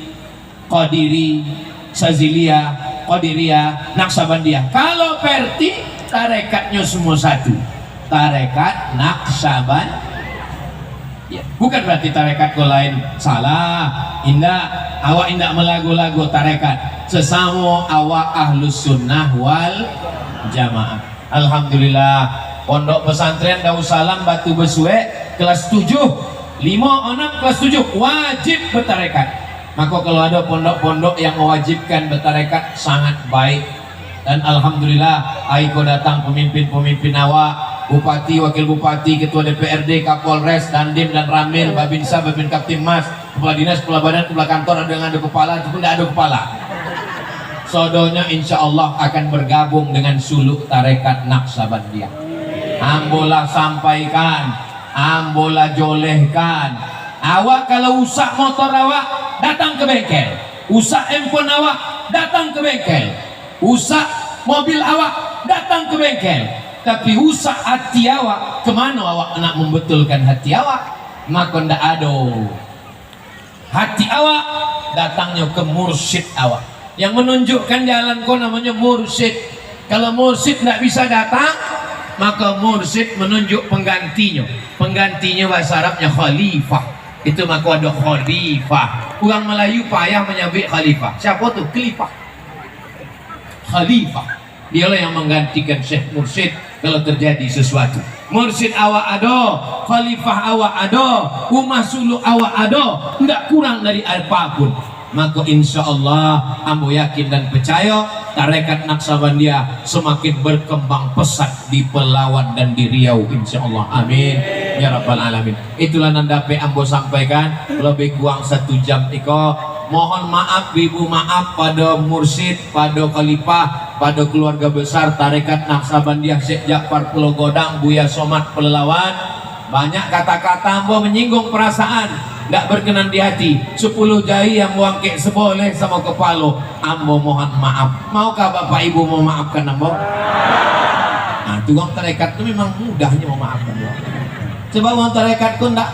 Qadiri, Syaziliyah, Qadiriyah, Naksabandiyah. Kalau perti tarekatnya semua satu, tarekat Naksaban. Ya, bukan berarti tarekat kau lain salah, indah, awak indah melagu-lagu tarekat, sesama awak ahlus sunnah wal jamaah. Alhamdulillah, pondok pesantren Darussalam Batu Besue kelas 7, 5 anak kelas 7 wajib bertarekat. Maka kalau ada pondok-pondok yang mewajibkan bertarekat sangat baik. Dan alhamdulillah, aiko datang pemimpin-pemimpin awak, bupati, wakil bupati, ketua DPRD, Kapolres, Dandim dan Ramil, Babinsa, Babin Kaptimmas, kepala dinas, kepala badan, kepala kantor, ada yang ada kepala, itu pun tidak ada kepala. Sodonya insya Allah akan bergabung dengan suluk tarekat Naksabandiyah. Ambolah sampaikan, ambolah jolehkan. Awak kalau usak motor awak, datang ke bengkel. Usak handphone awak, datang ke bengkel. Usak mobil awak, datang ke bengkel. Tapi usak hati awak, kemana awak nak membetulkan hati awak? Maka ndak ada. Hati awak datangnya ke mursyid awak, yang menunjukkan jalan kau namanya mursyid. Kalau mursyid tidak bisa datang, maka mursyid menunjuk penggantinya. Penggantinya bahasa Arabnya khalifah. Itu maka ada khalifah. Orang Melayu payah menyebut khalifah. Siapa tuh? Khalifah. Khalifah, dialah yang menggantikan Syekh Mursyid kalau terjadi sesuatu. Mursyid awak ada, khalifah awak ada, umat suluk awak ada, tidak kurang dari apapun. Maka insya Allah ambo yakin dan percaya tarekat Naksabandiyah semakin berkembang pesat di Pelalawan dan di Riau insya Allah. Amin ya rabbal alamin. Itulah nandape ambo sampaikan lebih kurang 1 jam iko. Mohon maaf, ibu maaf pada mursyid, pada khalifah, pada keluarga besar tarekat Naksabandiyah Syekh Ja'far Pulau Godang, Buya Somad Pelalawan. Banyak kata-kata ambo menyinggung perasaan, tidak berkenan di hati. 10 jari yang wangkek seboleh sama kepala, ambo mohon maaf. Maukah bapak ibu memaafkan ambo? Nah, tukang tarekat itu memang mudahnya memaafkan. Sebab orang tarekatku ndak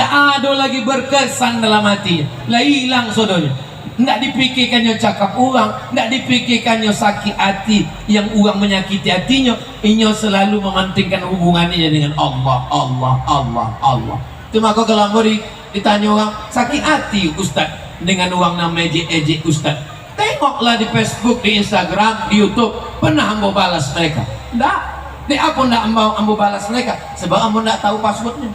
ada lagi berkesan dalam hati, lah hilang sodonya. Ndak dipikirkannya cakap orang, ndak dipikirkannya sakit hati yang orang menyakiti hatinya. Inyo selalu mementingkan hubungannya dengan Allah, Allah, Allah, Allah. Itu maka kalau mau ditanya orang sakit hati Ustaz dengan uang nama ejek Ustaz, tengoklah di Facebook, di Instagram, di YouTube, pernah ambo balas mereka? Ndak. Dek apa ndak ambo balas mereka? Sebab ambo ndak tahu passwordnya.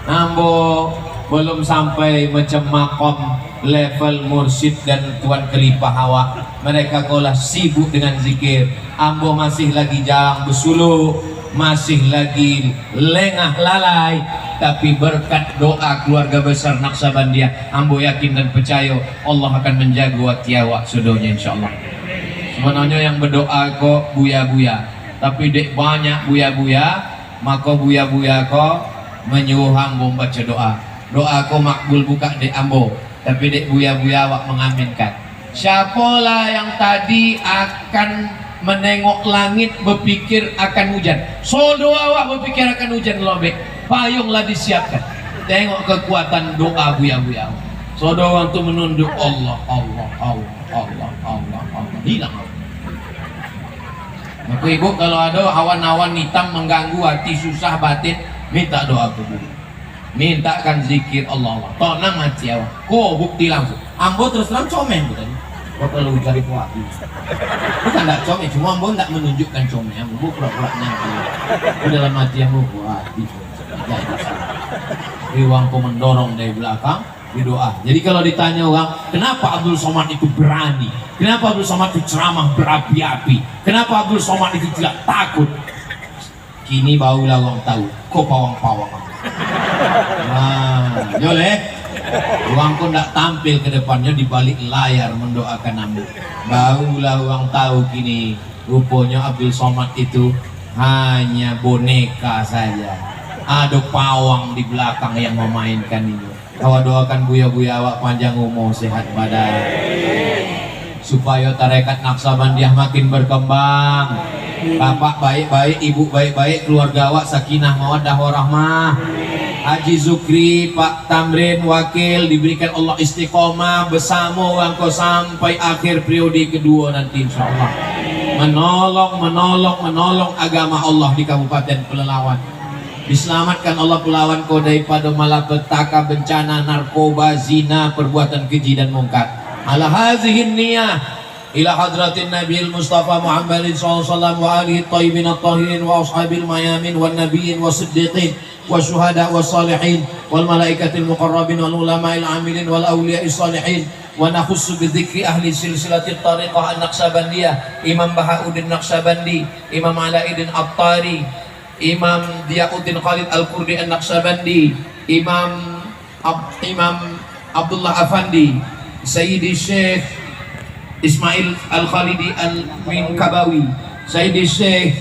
Ambo belum sampai macam makom level mursyid dan tuan khalifah awak. Mereka kaulah sibuk dengan zikir. Ambo masih lagi jarang bersuluk, masih lagi lengah lalai. Tapi berkat doa keluarga besar Naksabandiyah, ambo yakin dan percaya Allah akan menjaga hati awak sudonya insyaallah. Sebenarnya yang berdoa kok buya-buya, tapi dek banyak buya-buya, maka buya-buya kok menyuruh ambo baca doa. Doa ko makbul buka di ambo. Tapi dek buya-buya awak mengaminkan. Siapalah yang tadi akan menengok langit berpikir akan hujan. Sodo awak berpikir akan hujan lobek. Payunglah disiapkan. Tengok kekuatan doa buya-buya. Sodo orang tu menunduk Allah, Allah, Allah, Allah, Allah, Allah. Hilang. Maka ibu kalau ada awan-awan hitam mengganggu hati susah batin, minta doa ke bumi. Mintakan zikir Allah. Tonang mati awak. Ko bukti langsung. Ambo terus terang comeng bukan? Kau perlu cari puati. Bukan tak comeng, cuma ambo tak menunjukkan comeng. Ambo pura-pura nyangka. Dalam hati ambo puati. Iwang ko mendorong dari belakang di doa. Jadi kalau ditanya orang, kenapa Abdul Somad itu berani? Kenapa Abdul Somad itu ceramah berapi-api? Kenapa Abdul Somad itu tidak takut? Kini barulah orang tahu. Kau pawang-pawang. Nah, boleh. Uang pun tak tampil ke depannya di balik layar mendoakan Ambo. Barulah uang tahu kini rupanya Abdul Somad itu hanya boneka saja. Ada pawang di belakang yang memainkan itu. Kau doakan buya-buya awak panjang umur, sehat badan, supaya tarekat Naksabandiah makin berkembang. Bapak baik-baik, ibu baik-baik, keluarga awak sakinah mawaddah warahmah. Haji Zukri, Pak Tamrin, wakil diberikan Allah istiqomah bersama wangko sampai akhir periode kedua nanti insyaallah. Menolong agama Allah di Kabupaten Pelalawan. Diselamatkan Allah Pelalawan kau daripada malapetaka, bencana, narkoba, zina, perbuatan keji dan mungkar. Ala hazihin niyah ila hadratin Nabiil Mustafa Muhammadin sallallahu alaihi wasallam wa alihi thayyibin at-tahirin wa ashabil mayamin wan nabiyyin was-siddiqin wasyuhada was-salihin wal malaikatil muqarrabin wal ulama'il amilin wal awliya'is salihin wa nakhussu bi dzikri ahli silsilatit tariqah an-Naqsabandiyah Imam Bahauddin Naqsabandi, Imam Alauddin At-Tari, Imam Diyauddin Khalid Al-Qurdi An-Naqsabandi, Imam Abdullah Afandi, Sayyidi Syekh Ismail Al-Khalidi Al-Minkabawi, Sayyidi Syekh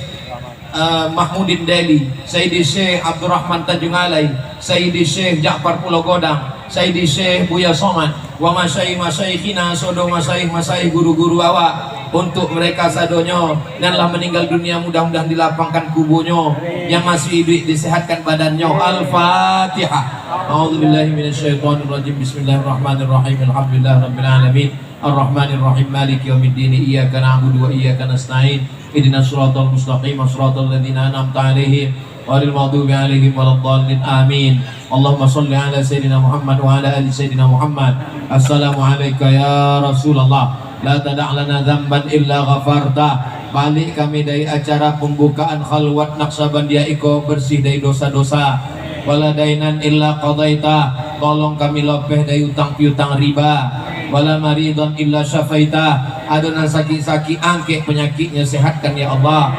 Mahmudin Deli, Sayyidi Syekh Abdurrahman Tanjung Alai, Sayyidi Syekh Ja'far Pulau Godang, Sayyidi Syekh Buya Somad, wa masyayikhina sodo masyaikh guru-guru awak. Untuk mereka sadonyo janganlah meninggal dunia, mudah-mudahan dilapangkan kuburnya, yang masih hidup disehatkan badannya. Al-Fatihah. A'udzubillahi minasyaitonir rajim. Bismillahirrahmanirrahim. Alhamdulillahirabbil alamin. Ar-Rahmanirrahim. Maliki yaumiddin. Iyyaka na'budu wa iyyaka nasta'in. Ihdinas siratal mustaqim. Shiratal ladzina an'amta 'alaihim ghairil maghdubi 'alaihim waladdallin. Amin. Allahumma shalli ala sayyidina Muhammad wa ala ali sayyidina Muhammad. Assalamu alayka ya Rasulullah. La tada' lana dzamban illa ghafarta. Balik kami dari acara pembukaan khalwat Naqsabandiah iko bersih dari dosa-dosa. Wala dainan illa qadaita. Tolong kami lopeh dari utang piutang riba. Wala maridhan illa syafaita. Adonan sakit-sakit angke penyakitnya sehatkan ya Allah.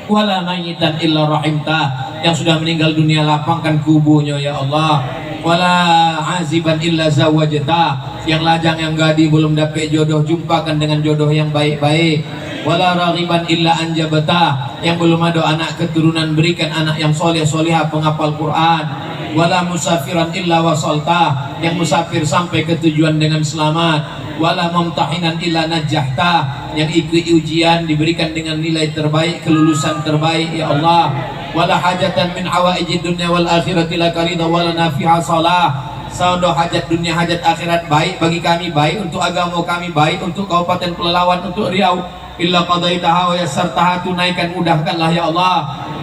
Wala mayitan illa rahimta. Yang sudah meninggal dunia lapangkan kuburnya ya Allah. Wala aziban illa zawajta. Yang lajang yang gadi belum dapat jodoh, jumpakan dengan jodoh yang baik-baik. Wala raghiban illa anjabta. Yang belum ada anak keturunan, berikan anak yang soleh solehah penghafal Quran. Wala musafiran illa wasalta. Yang musafir sampai ke tujuan dengan selamat. Wala mumtahinan illa najahta. Yang ikut ujian diberikan dengan nilai terbaik, kelulusan terbaik ya Allah. Wala hajatan min hawaijid dunya wal akhirati laka ridha wala nafi'a salah. Saudo hajat dunia hajat akhirat baik bagi kami, baik untuk agama kami, baik untuk Kabupaten Pelalawan, untuk Riau. Illa qadaitaha wa yassartaha, tunaikan mudahkanlah ya Allah.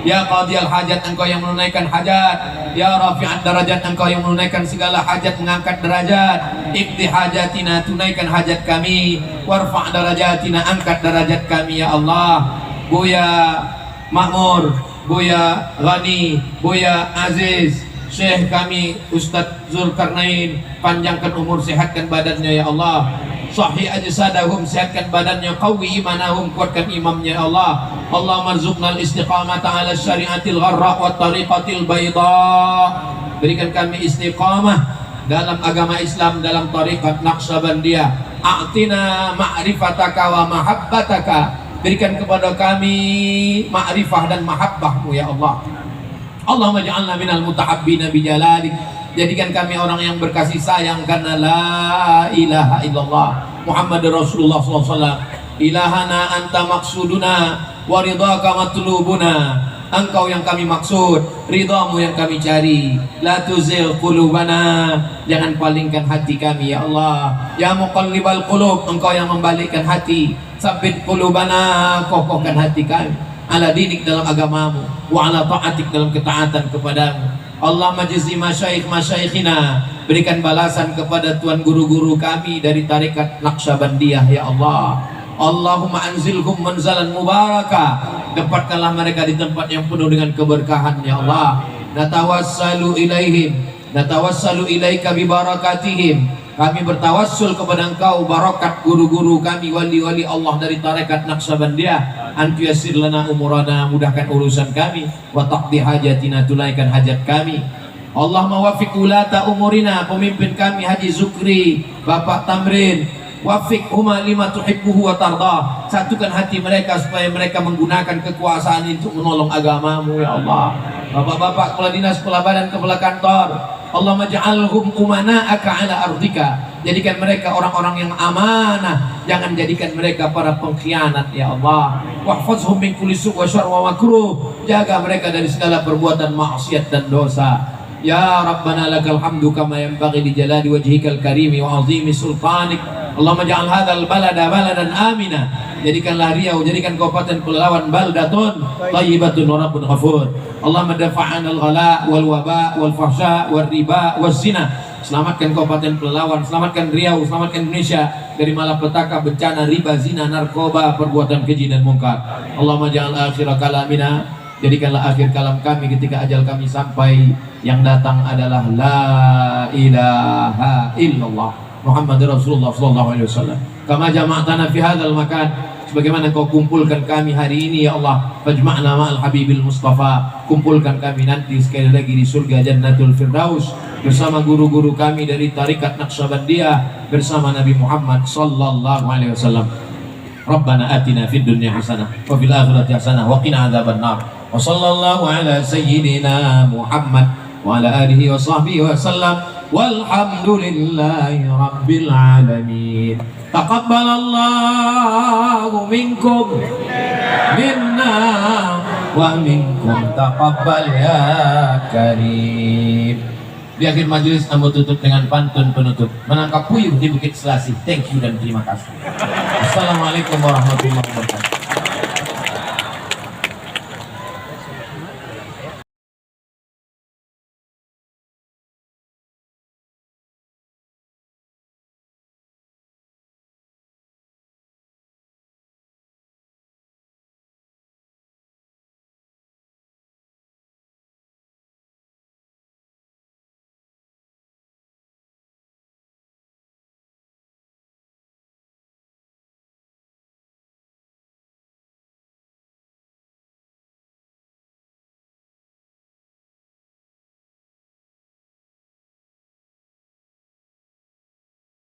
Ya qadiyal hajat, engkau yang menunaikan hajat. Ya rafi'an darajat, engkau yang menunaikan segala hajat, mengangkat derajat. Iqdi hajatina, tunaikan hajat kami. Warfa' darajatina, angkat derajat kami ya Allah. Buya Makmur, Buya Ghani, Buya Aziz, Syekh kami Ustadz Zulkarnain, panjangkan umur, sehatkan badannya ya Allah. Sahih ajsadahum, sehatkan badannya. Qawi imanahum, kuatkan imamnya ya Allah. Allahumma rzuqnal istiqamata ala syariatil gharra wa tariqatil bayda. Berikan kami istiqamah dalam agama Islam, dalam tariqat Naqsabandiah. A'tina ma'rifataka wa mahabbataka. Berikan kepada kami ma'rifah dan mahabbahmu ya Allah. Allahumma ja'alna minal mutahabbina bijalalik Jadikan kami orang yang berkasih sayang karena la ilaha illallah Muhammad Rasulullah SAW. Ilahana anta maksuduna wa ridhaka matlubuna. Engkau yang kami maksud, ridhamu yang kami cari. La tuzigh qulubana, jangan palingkan hati kami ya Allah. Ya muqallibal qulub, engkau yang membalikkan hati. Sabbit qulubana, kokohkan hati kami ala dinik, dalam agamamu, wa ala ta'atik, dalam ketaatan kepadamu. Allah majzi masyaikhina, berikan balasan kepada tuan guru-guru kami dari tarekat Naqsyabandiyah ya Allah. Allahumma anzilhum manzalan mubaraka, tempatkanlah mereka di tempat yang penuh dengan keberkahan ya Allah. Natawassalu ilaihim, natawassalu ilaika bi barakatihim, kami bertawassul kepada engkau barakat guru-guru kami, wali-wali Allah dari tarekat Naqsyabandiyah. Antu yassir lana umurana, mudahkan urusan kami, wa taqdi hajatina, tunaikan hajat kami. Allah mawaffiq ulata umurina, pemimpin kami Haji Zukri, Bapak Tamrin, wafiqhuma lima tuhibbuhu wa tardah, satukan hati mereka supaya mereka menggunakan kekuasaan untuk menolong agamamu ya Allah. Bapak-bapak kepala dinas, kepala badan, kepala kantor, Allah maj'alhum umana'aka ala ardika, jadikan mereka orang-orang yang amanah, jangan jadikan mereka para pengkhianat ya Allah. Wahfazhum min kulli su' wa syarr wa makruh, jaga mereka dari segala perbuatan maksiat dan dosa. Ya Rabbana lakal hamdu kama yanbaghi li jalali wajhikal karimi wa azimi sultanik. Allahumma ja'al hadzal balada baladan amina, jadikanlah Riau, jadikan Kabupaten Pelalawan baldatun thayyibatun wa rabbun ghafur. Allahumma dafa'an al-ghala wal waba wal fahsya wal riba waz zina. Selamatkan Kabupaten Pelalawan, selamatkan Riau, selamatkan Indonesia dari malapetaka, bencana, riba, zina, narkoba, perbuatan keji dan mungkar. Allahumma ja'al akhir kalamina, jadikanlah akhir kalam kami ketika ajal kami sampai, yang datang adalah la ilaha illallah Muhammad Rasulullah sallallahu alaihi wasallam. Kama jama'tana fi hadzal makan, sebagaimana kau kumpulkan kami hari ini ya Allah, fajma'na ma'al habibil mustafa, kumpulkan kami nanti sekali lagi di surga jannatul firdaus bersama guru-guru kami dari tarekat Naqsyabandiyah, bersama Nabi Muhammad sallallahu alaihi wasallam. Rabbana atina fid dunya hasanah wa fil akhirati hasanah wa qina adzabannar. Wa sallallahu ala sayyidina Muhammad wa ala alihi wa sahbihi wa sallam. Walhamdulillahi rabbil alamin. Taqabbalallahu minkum minna wa minkum taqabbal ya karim. Di akhir majelis kami tutup dengan pantun penutup, menangkap puyuh di Bukit Selasih. Thank you dan terima kasih. Assalamualaikum warahmatullahi wabarakatuh.